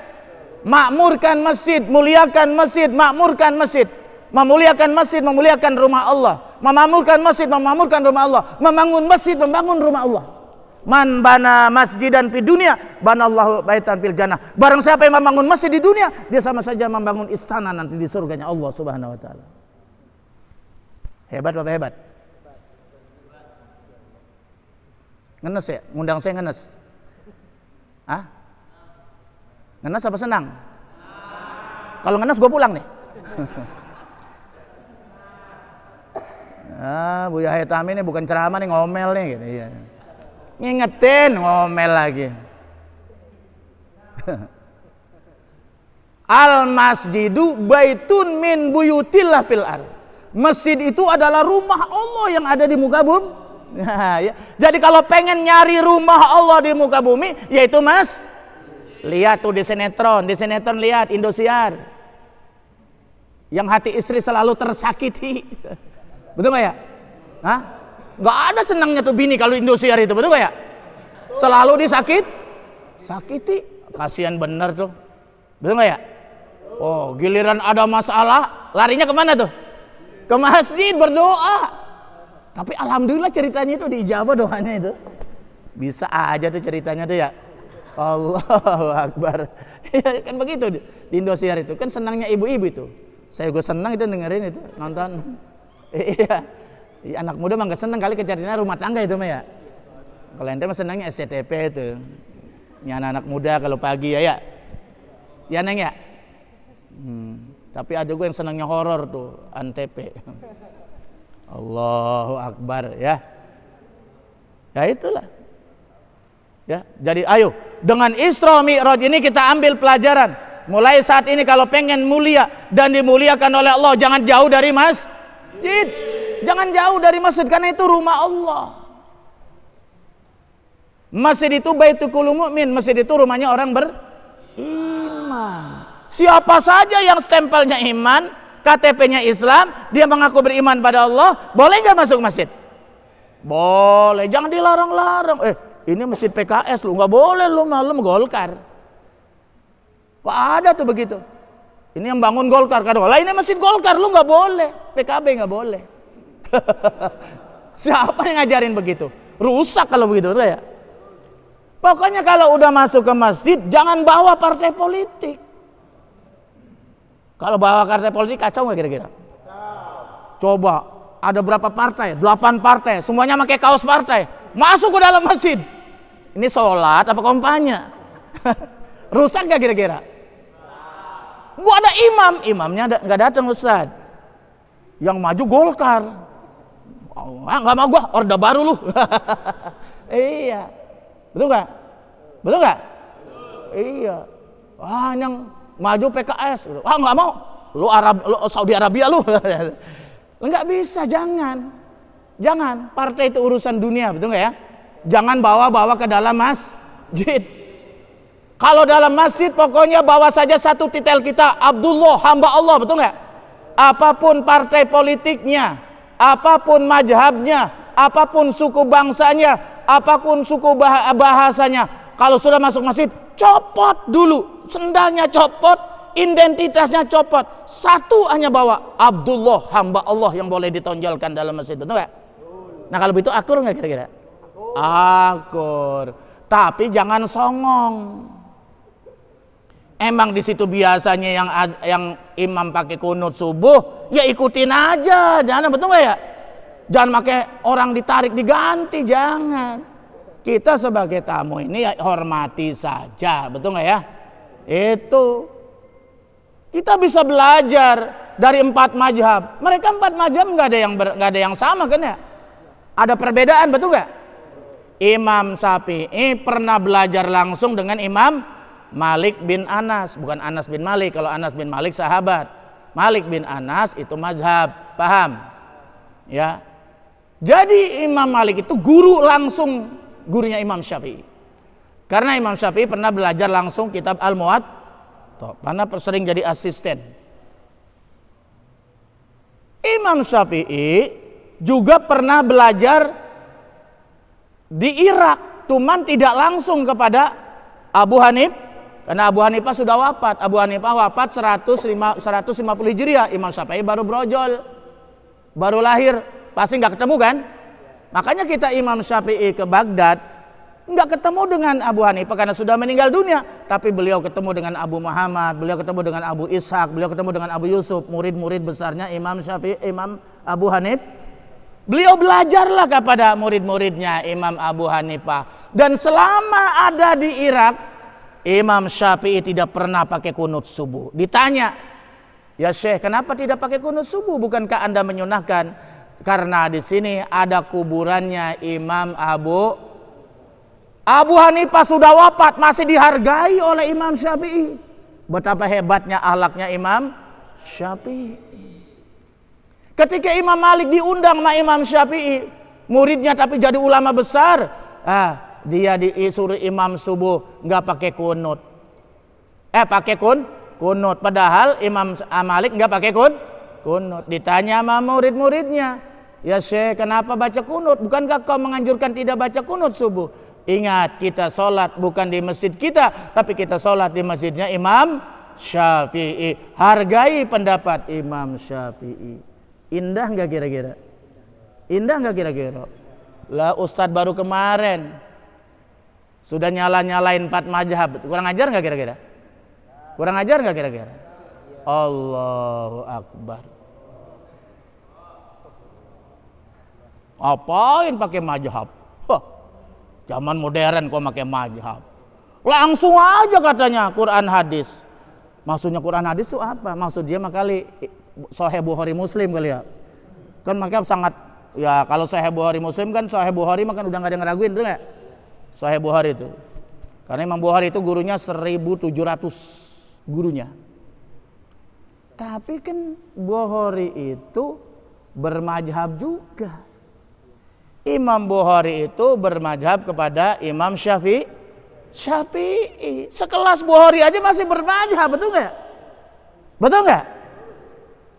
Makmurkan masjid, muliakan masjid, makmurkan masjid. Memuliakan masjid, memuliakan rumah Allah. Memakmurkan masjid, memakmurkan rumah Allah. Membangun masjid, membangun rumah Allah. Man bana masjidan fid dunya, banallahu baitan fil jannah. Barang siapa yang membangun masjid di dunia, dia sama saja membangun istana nanti di surganya Allah Subhanahu wa taala. Hebat Bapak, hebat. Ngenes ya? Ngundang saya ngenes. Hah? Ngenes apa senang? Kalau ngenes gue pulang nih. Buya Haitami ini bukan ceramah nih, ngomel nih gitu. Iya. Ngingetin, ngomel lagi. Al masjidu baitun min buyutillah fil ard. Masjid itu adalah rumah Allah yang ada di muka bumi. Ya. Jadi kalau pengen nyari rumah Allah di muka bumi, yaitu lihat tuh di sinetron lihat Indosiar. Yang hati istri selalu tersakiti. Betul nggak ya? Hah? Nggak ada senangnya tuh bini kalau Indosiar itu, betul nggak ya? Selalu sakiti. Kasihan bener tuh, betul nggak ya? Oh, giliran ada masalah, larinya kemana tuh? Ke masjid berdoa. Tapi alhamdulillah ceritanya itu diijabah doanya itu. Bisa aja tuh ceritanya tuh ya. Allahu Akbar. Ya, kan begitu di Indosiar itu kan senangnya ibu-ibu itu. Saya gue senang itu dengerin itu, nonton. Iya. Anak muda mah gak seneng kali kecarinya rumah tangga itu mah ya. Kalau ente mah senangnya SCTV itu. Ini anak-anak muda kalau pagi ya. Ya Neng ya. Tapi ada gue yang senangnya horor tuh, Antv. Allahu Akbar ya. Ya itulah. Ya, jadi ayo dengan Isra Mi'raj ini kita ambil pelajaran. Mulai saat ini kalau pengen mulia dan dimuliakan oleh Allah, jangan jauh dari masjid. Jangan jauh dari masjid karena itu rumah Allah. Masjid itu baitul mukmin, masjid itu rumahnya orang beriman. Siapa saja yang stempelnya iman, KTP-nya Islam, dia mengaku beriman pada Allah, boleh nggak masuk masjid? Boleh, jangan dilarang-larang. Ini masjid PKS lu nggak boleh, lu malam Golkar. Pak ada tuh begitu. Ini yang bangun Golkar kan? Lah ini masjid Golkar, lu nggak boleh. PKB nggak boleh. Siapa yang ngajarin begitu? Rusak kalau begitu ya. Pokoknya kalau udah masuk ke masjid, jangan bawa partai politik. Kalau bawa partai politik kacau nggak kira-kira? Coba, ada berapa partai? 8 partai, semuanya pakai kaos partai. Masuk ke dalam masjid. Ini sholat apa kampanye? Rusak nggak kira-kira? Gua ada imamnya nggak datang Ustaz. Yang maju Golkar. Nggak mau gua, Orde Baru lu. Iya, betul nggak? Betul nggak? Iya. Yang maju PKS. Nggak mau. Lu Saudi Arabia lu. Nggak bisa, jangan. Partai itu urusan dunia, betul nggak ya? Jangan bawa ke dalam masjid. Kalau dalam masjid pokoknya bawa saja satu titel kita, Abdullah, hamba Allah, betul nggak? Apapun partai politiknya, apapun mazhabnya, apapun suku bangsanya, apapun suku bahasanya, kalau sudah masuk masjid, copot dulu, sendalnya copot, identitasnya copot, satu hanya bawa, Abdullah, hamba Allah yang boleh ditonjolkan dalam masjid, betul nggak? Nah kalau begitu akur nggak kira-kira? Akur. tapi jangan songong. Emang di situ biasanya yang imam pakai kunut subuh, ya ikutin aja, jangan, betul nggak ya? Jangan pakai orang ditarik diganti, jangan. Kita sebagai tamu ini ya hormati saja, betul nggak ya? Itu kita bisa belajar dari 4 mazhab. Mereka 4 mazhab nggak ada yang sama kan ya? Ada perbedaan, betul nggak? Imam Syafi'i pernah belajar langsung dengan Imam Malik bin Anas, bukan Anas bin Malik. Kalau Anas bin Malik sahabat, Malik bin Anas itu mazhab, paham? Ya. Jadi Imam Malik itu guru langsung, gurunya Imam Syafi'i. Karena Imam Syafi'i pernah belajar langsung kitab Al-Muwatta, karena sering jadi asisten. Imam Syafi'i juga pernah belajar di Irak, cuman tidak langsung kepada Abu Hanifah, karena Abu Hanifah sudah wafat. Abu Hanifah wafat 150 Hijriah. Imam Syafi'i baru brojol, baru lahir, pasti nggak ketemu kan? Makanya kita Imam Syafi'i ke Baghdad nggak ketemu dengan Abu Hanifah karena sudah meninggal dunia, tapi beliau ketemu dengan Abu Muhammad, beliau ketemu dengan Abu Ishaq, beliau ketemu dengan Abu Yusuf, murid-murid besarnya Imam Syafi'i, Imam Abu Hanifah. Beliau belajarlah kepada murid-muridnya Imam Abu Hanifah. Dan selama ada di Irak, Imam Syafi'i tidak pernah pakai kunut subuh. Ditanya, ya Syekh, kenapa tidak pakai kunut subuh? Bukankah Anda menyunahkan? Karena di sini ada kuburannya Imam Abu Hanifah sudah wafat, masih dihargai oleh Imam Syafi'i. Betapa hebatnya akhlaknya Imam Syafi'i. Ketika Imam Malik diundang sama Imam Syafi'i, muridnya tapi jadi ulama besar, dia disuruh imam subuh nggak pakai kunut. Pakai kunut. Padahal Imam Malik nggak pakai kunut. Ditanya sama murid-muridnya, ya Syekh, kenapa baca kunut? Bukankah kau menganjurkan tidak baca kunut subuh? Ingat, kita sholat bukan di masjid kita, tapi kita sholat di masjidnya Imam Syafi'i. Hargai pendapat Imam Syafi'i. Indah nggak kira-kira? Indah nggak kira-kira? Lah Ustadz baru kemarin sudah nyalain 4 mazhab. Kurang ajar nggak kira-kira? Kurang ajar nggak kira-kira? Allahu Akbar. Apain pakai mazhab? Zaman modern kok pakai mazhab. Langsung aja katanya Quran hadis. Maksudnya Quran hadis itu apa? Maksud dia makali Sahih Bukhari Muslim kali ya. Kan makanya sangat, ya kalau Sahih Bukhari Muslim kan Sahih Bukhari makan udah gak ada yang ngeraguin, betul gak? Sahih Bukhari itu. Karena Imam Bukhari itu gurunya 1700 gurunya. Tapi kan Bukhari itu bermazhab juga. Imam Bukhari itu bermazhab kepada Imam Syafi'i. Sekelas Bukhari aja masih bermazhab, betul gak? Betul gak?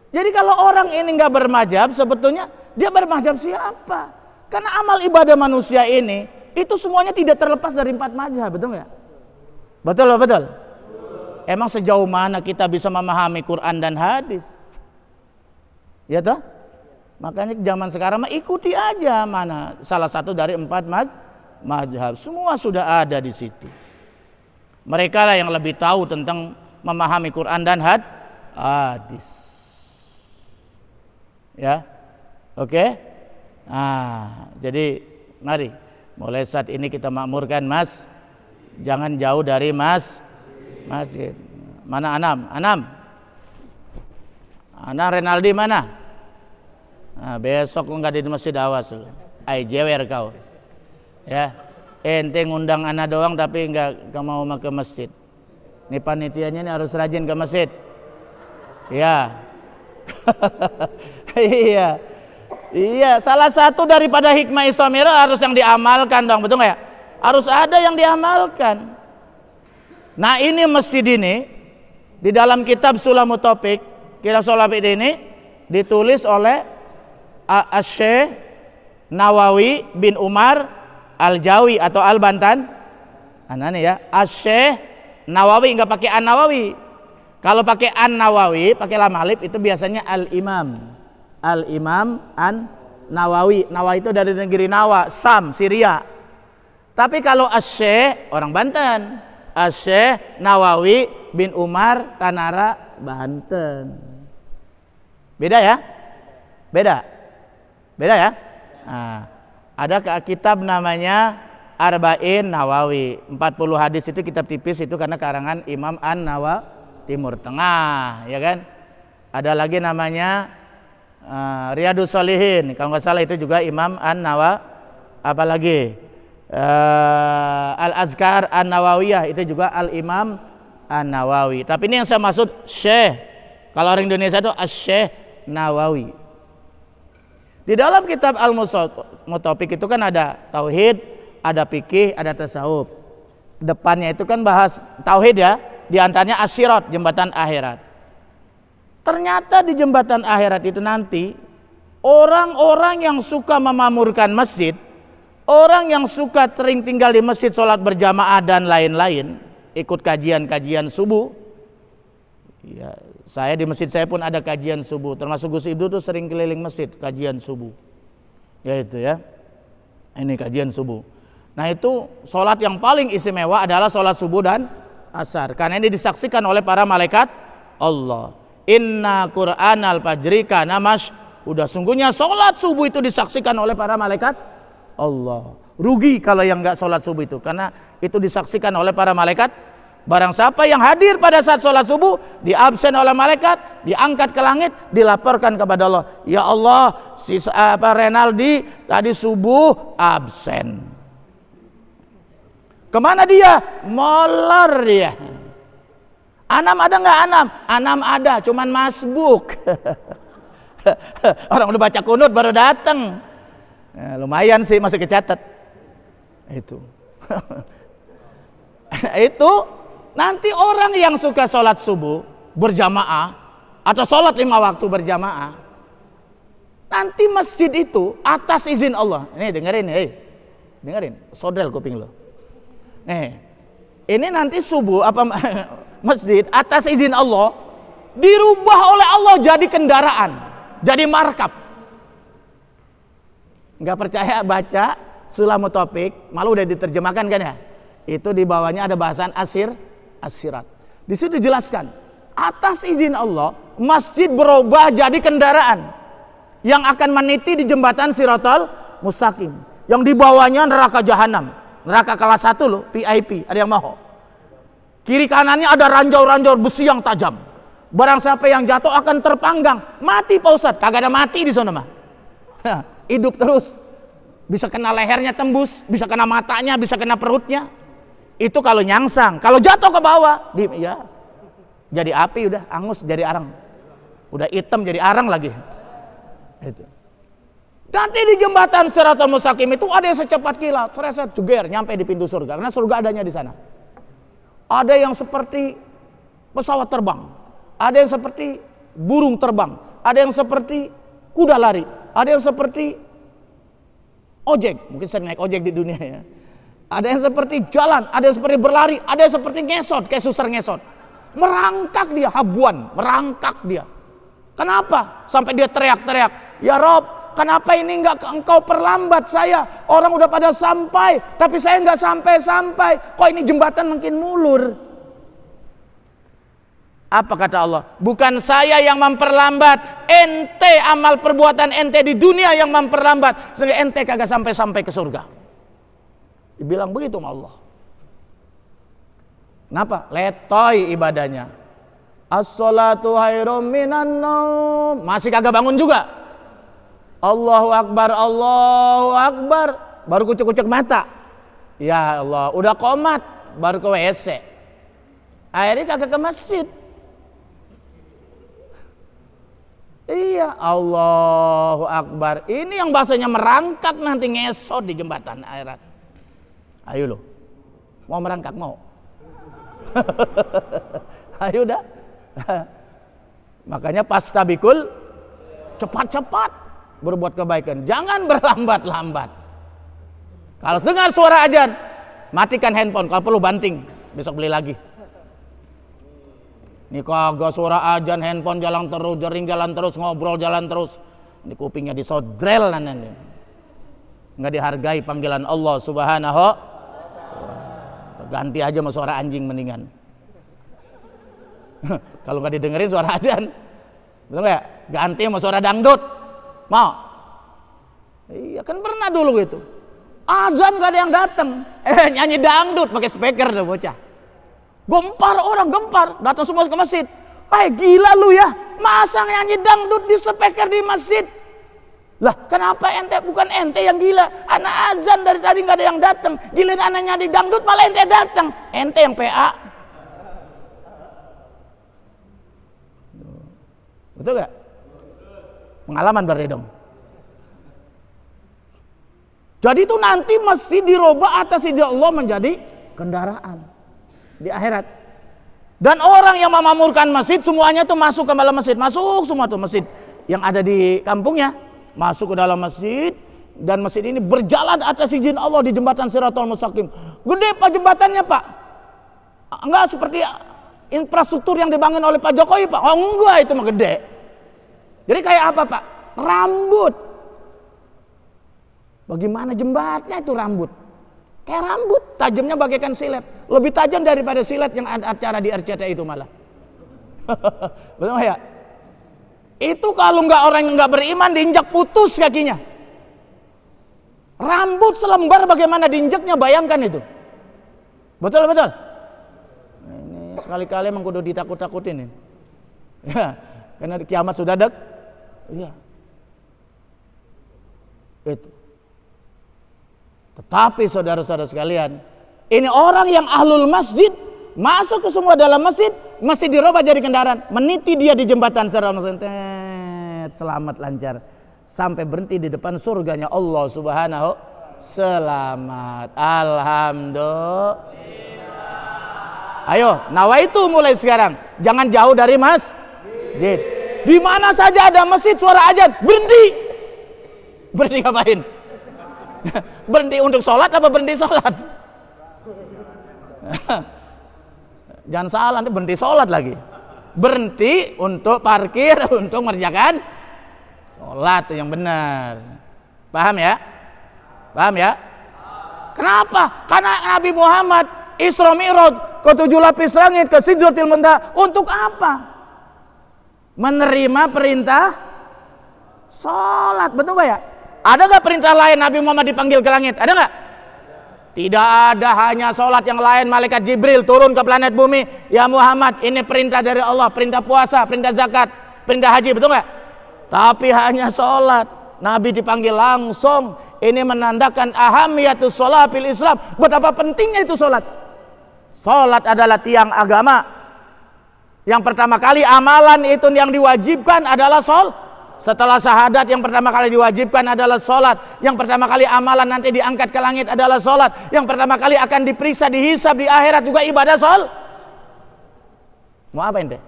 Jadi kalau orang ini nggak bermazhab, sebetulnya dia bermazhab siapa? Karena amal ibadah manusia ini itu semuanya tidak terlepas dari 4 mazhab, betul nggak? Betul. Emang sejauh mana kita bisa memahami Quran dan hadis? Ya toh? Makanya zaman sekarang mah ikuti aja mana salah satu dari 4 mazhab. Semua sudah ada di situ. Mereka lah yang lebih tahu tentang memahami Quran dan hadis. Ya, oke. Jadi mari mulai saat ini kita makmurkan Mas, jangan jauh dari masjid. Mana Anam Renaldi mana? Besok lu nggak di masjid, awas lu. Jewer kau. Ya, ente ngundang anak doang tapi nggak mau ke masjid. Nih panitianya ini harus rajin ke masjid. Ya. Iya, salah satu daripada hikmah Isra Mi'raj harus yang diamalkan dong, betul nggak ya? Harus ada yang diamalkan. Nah ini masjid ini di dalam kitab Sulamut Topik, kitab Sulamut ini ditulis oleh Asy-Syaikh Nawawi bin Umar Al-Jawi atau Al-Bantan. Nih ya, Asy-Syaikh Nawawi, nggak pakai An-Nawawi. Kalau pakai An-Nawawi, pakai lam alif itu biasanya Al-Imam An-Nawawi. Nawawi itu dari negeri Nawa, Sam, Syria. Tapi kalau Asy-Syaikh orang Banten, Asy-Syaikh Nawawi bin Umar Tanara Banten. Beda ya? Beda ya? Nah, ada kitab namanya Arba'in Nawawi, 40 hadis itu kitab tipis itu karena karangan Imam An-Nawawi Timur Tengah, ya kan? Ada lagi namanya Riyadus Shalihin, kalau nggak salah itu juga Imam An-Nawawi, apalagi Al-Azkar An-Nawawiyah itu juga Al-Imam An-Nawawi. Tapi ini yang saya maksud Syekh, kalau orang Indonesia itu Asy-Syaikh Nawawi. Di dalam kitab Al-Mutaffiq itu kan ada tauhid, ada fikih, ada tasawuf. Depannya itu kan bahas tauhid ya, di antaranya as-sirat, jembatan akhirat. Ternyata di jembatan akhirat itu nanti orang-orang yang suka memamurkan masjid, orang yang suka sering tinggal di masjid, sholat berjamaah dan lain-lain, ikut kajian-kajian subuh. Ya, saya di masjid saya pun ada kajian subuh, termasuk Gus Ibnu tuh sering keliling masjid kajian subuh. Ya itu ya. Ini kajian subuh. Nah itu sholat yang paling istimewa adalah sholat subuh dan asar, karena ini disaksikan oleh para malaikat Allah. Inna Qur'anal fajri kana udah sungguhnya sholat subuh itu disaksikan oleh para malaikat Allah. Rugi kalau yang nggak sholat subuh itu, karena itu disaksikan oleh para malaikat. Barang siapa yang hadir pada saat sholat subuh, diabsen oleh malaikat, diangkat ke langit, dilaporkan kepada Allah, ya Allah, si Renaldi tadi subuh absen. Kemana dia? Molor dia. Anam ada nggak Anam? Anam ada, cuman masbuk. Orang udah baca kunut baru datang. Ya, lumayan sih masih kecatat. Itu. Itu nanti orang yang suka sholat subuh berjamaah atau sholat 5 waktu berjamaah, nanti masjid itu atas izin Allah. Nih dengerin, dengerin, sodel kuping lo. Ini nanti subuh apa masjid atas izin Allah dirubah oleh Allah jadi kendaraan, jadi markab. Nggak percaya baca Sulamut Topik, malu udah diterjemahkan kan ya? Itu di bawahnya ada bahasan as-sirat. Di situ dijelaskan atas izin Allah masjid berubah jadi kendaraan yang akan meniti di jembatan Siratal Mustaqim, yang di bawahnya neraka jahanam. Neraka kelas 1 loh, VIP, ada yang mau. Kiri kanannya ada ranjau-ranjau besi yang tajam. Barang siapa yang jatuh akan terpanggang. Mati Pak Ustadz, kagak ada mati di sana mah. Hidup terus. Bisa kena lehernya tembus, bisa kena matanya, bisa kena perutnya. Itu kalau nyangsang. Kalau jatuh ke bawah, ya jadi api udah, angus jadi arang. Udah hitam jadi arang lagi. Itu. Nanti di jembatan Siratal Mustaqim itu ada yang secepat kilat, sereset jeger nyampe di pintu surga, karena surga adanya di sana. Ada yang seperti pesawat terbang, ada yang seperti burung terbang, ada yang seperti kuda lari, ada yang seperti ojek, mungkin sering naik ojek di dunia ya. Ada yang seperti jalan, ada yang seperti berlari, ada yang seperti ngesot, kayak suster ngesot. Merangkak dia, habuan, merangkak dia. Kenapa? Sampai dia teriak-teriak, ya Rob, kenapa ini enggak engkau perlambat saya? Orang udah pada sampai, tapi saya enggak sampai-sampai. Kok ini jembatan makin mulur? Apa kata Allah? Bukan saya yang memperlambat, ente amal perbuatan ente di dunia yang memperlambat sehingga ente kagak sampai-sampai ke surga. Dibilang begitu sama Allah. Kenapa? Letoy ibadahnya. As-salatu khairum minan naum. Masih kagak bangun juga. Allahu Akbar, Allahu Akbar, baru kucek-kucek mata. Ya Allah, udah komat, baru ke WC. Akhirnya kagak ke masjid. Iya, Allahu Akbar. Ini yang bahasanya merangkak nanti ngesot di jembatan akhirat. Ayo lo, mau merangkak mau? Ayo dah. Makanya pastabikul, cepat-cepat berbuat kebaikan, jangan berlambat-lambat. Kalau dengar suara azan, matikan handphone, kalau perlu banting, besok beli lagi. Ini kagak suara azan, handphone jalan terus, jering jalan terus, ngobrol jalan terus, ini kupingnya disodrel nanti, nggak dihargai panggilan Allah Subhanahu ganti aja sama suara anjing mendingan. Kalau nggak didengerin suara azan, betul nggak? Ganti sama suara dangdut, mau? Iya kan pernah dulu gitu. Azan gak ada yang datang, nyanyi dangdut pakai speaker tuh bocah. Gempar orang, gempar, datang semua ke masjid. Gila lu ya, masa nyanyi dangdut di speaker di masjid? Lah kenapa ente, bukan ente yang gila, anak azan dari tadi nggak ada yang datang, giliran anak nyanyi dangdut malah ente datang, ente yang PA. Betul gak? Pengalaman berarti dong. Jadi itu nanti masjid dirubah atas izin Allah menjadi kendaraan di akhirat. Dan orang yang memakmurkan masjid semuanya tuh masuk ke dalam masjid, masuk semua tuh masjid yang ada di kampungnya, masuk ke dalam masjid, dan masjid ini berjalan atas izin Allah di jembatan Shiratal Mustaqim. Gede Pak jembatannya Pak, enggak seperti infrastruktur yang dibangun oleh Pak Jokowi Pak. Oh enggak, itu mah gede. Jadi kayak apa Pak? Rambut. Bagaimana jembatnya itu rambut? Kayak rambut, tajamnya bagaikan silet, lebih tajam daripada silet yang ada acara di RCTI itu malah. Betul ya? Itu kalau nggak orang yang nggak beriman diinjak putus kakinya. Rambut selembar bagaimana diinjaknya, bayangkan itu. Betul betul. Ini sekali-kali emang kudu ditakut-takutin ini. Ya, karena kiamat sudah dekat. Iya. Itu. Tetapi saudara-saudara sekalian, ini orang yang ahlul masjid, masuk ke semua dalam masjid, masjid dirubah jadi kendaraan, meniti dia di jembatan Shiratal Mustaqim, selamat lancar sampai berhenti di depan surganya Allah Subhanahu. Selamat, alhamdulillah. Ayo, nawaitu mulai sekarang, jangan jauh dari masjid. Di mana saja ada masjid suara azan, berhenti. Berhenti ngapain? Berhenti untuk sholat apa berhenti sholat? Jangan salah, nanti berhenti sholat lagi. Berhenti untuk parkir, untuk mengerjakan sholat yang benar. Paham ya? Paham ya? Kenapa? Karena Nabi Muhammad Isra Mi'raj ke 7 lapis langit, ke Sidratil Muntaha. Untuk apa? Menerima perintah sholat. Betul gak ya? Ada gak perintah lain Nabi Muhammad dipanggil ke langit? Ada gak? Tidak ada, hanya sholat. Yang lain malaikat Jibril turun ke planet bumi, ya Muhammad ini perintah dari Allah, perintah puasa, perintah zakat, perintah haji, betul gak? Tapi hanya sholat Nabi dipanggil langsung. Ini menandakan ahamiyatus sholat fil Islam, betapa pentingnya itu sholat. Sholat adalah tiang agama. Yang pertama kali amalan itu yang diwajibkan adalah sholat. Setelah syahadat yang pertama kali diwajibkan adalah sholat. Yang pertama kali amalan nanti diangkat ke langit adalah sholat. Yang pertama kali akan diperiksa, dihisab di akhirat juga ibadah sholat. Mau apa ente?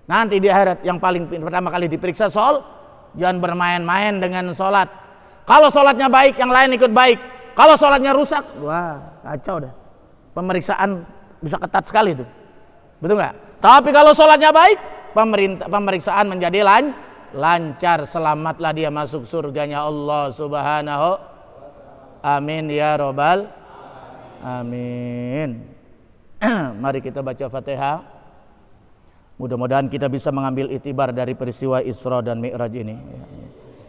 Nanti di akhirat yang paling pertama kali diperiksa sholat. Jangan bermain-main dengan sholat. Kalau sholatnya baik, yang lain ikut baik. Kalau sholatnya rusak, wah kacau dah. Pemeriksaan bisa ketat sekali itu. Betul nggak? Tapi kalau sholatnya baik, pemeriksaan menjadi lancar, selamatlah dia masuk surganya Allah Subhanahu. Amin ya robbal amin. Mari kita baca Fatihah. Mudah-mudahan kita bisa mengambil itibar dari peristiwa Isra dan Mi'raj ini.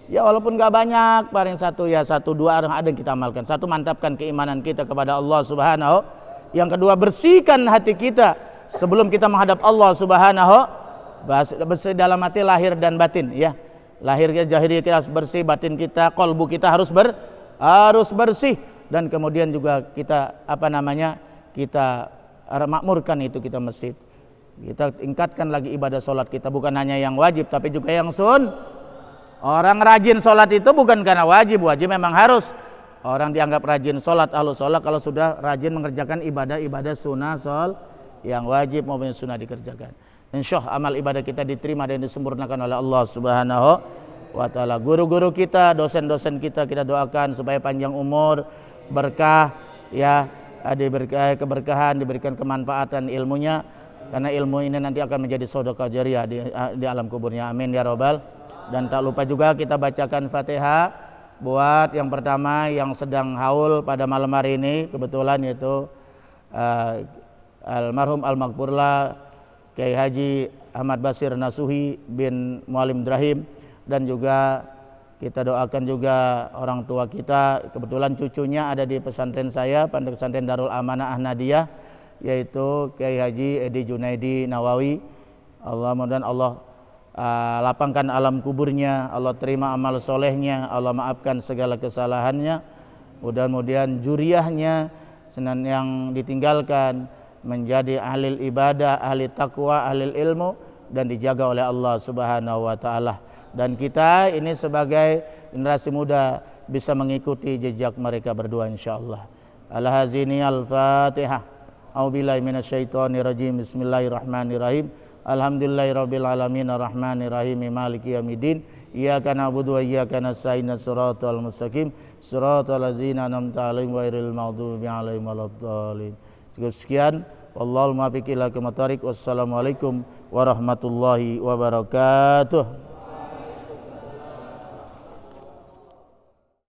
Ya walaupun gak banyak, paling satu ya satu dua ada yang kita amalkan. Satu, mantapkan keimanan kita kepada Allah Subhanahu. Yang kedua, bersihkan hati kita sebelum kita menghadap Allah Subhanahu. Bersih dalam hati, lahir dan batin ya. Lahirnya zahir kita harus bersih, batin kita, kolbu kita harus bersih, dan kemudian juga kita kita makmurkan itu kita masjid. Kita tingkatkan lagi ibadah sholat kita, bukan hanya yang wajib tapi juga yang Orang rajin sholat itu bukan karena wajib memang harus. Orang dianggap rajin sholat, ahlu sholat kalau sudah rajin mengerjakan ibadah-ibadah sunnah yang wajib maupun sunnah dikerjakan. Insya Allah amal ibadah kita diterima dan disempurnakan oleh Allah Subhanahu wa ta'ala. Guru-guru kita, dosen-dosen kita doakan supaya panjang umur, berkah ya, diberikan keberkahan, diberikan kemanfaatan ilmunya, karena ilmu ini nanti akan menjadi sedekah jariyah di alam kuburnya. Amin ya robbal. Dan tak lupa juga kita bacakan Fatihah buat yang pertama yang sedang haul pada malam hari ini, kebetulan yaitu almarhum al-maghfurlah Kiai Haji Ahmad Basir Nasuhi bin Mualim Ibrahim, dan juga kita doakan juga orang tua kita, kebetulan cucunya ada di pesantren saya, Pondok Pesantren Darul Amanah Ahmadiyah, yaitu Kiai Haji Edi Junaidi Nawawi. Allah, mudah-mudahan Allah lapangkan alam kuburnya, Allah terima amal solehnya, Allah maafkan segala kesalahannya. Mudah-mudahan juriyahnya yang ditinggalkan menjadi ahli ibadah, ahli takwa, ahli ilmu, dan dijaga oleh Allah Subhanahu wa taala. Dan kita ini sebagai generasi muda bisa mengikuti jejak mereka berdua insyaallah. Al-hazini al-Fatihah. A'udzubillahi minasyaitonir rajim. Bismillahirrahmanirrahim. Alhamdulillahirabbil alamin arrahmanir rahim maliki yaumiddin. Iyyaka na'budu wa iyyaka nasta'in shiratal mustaqim shiratal ladzina an'amta 'alaihim ghairil maghdubi 'alaihim waladdallin. Sekian, wallahul muwaffiq ila aqwamit thoriq. Wassalamualaikum warahmatullahi wabarakatuh.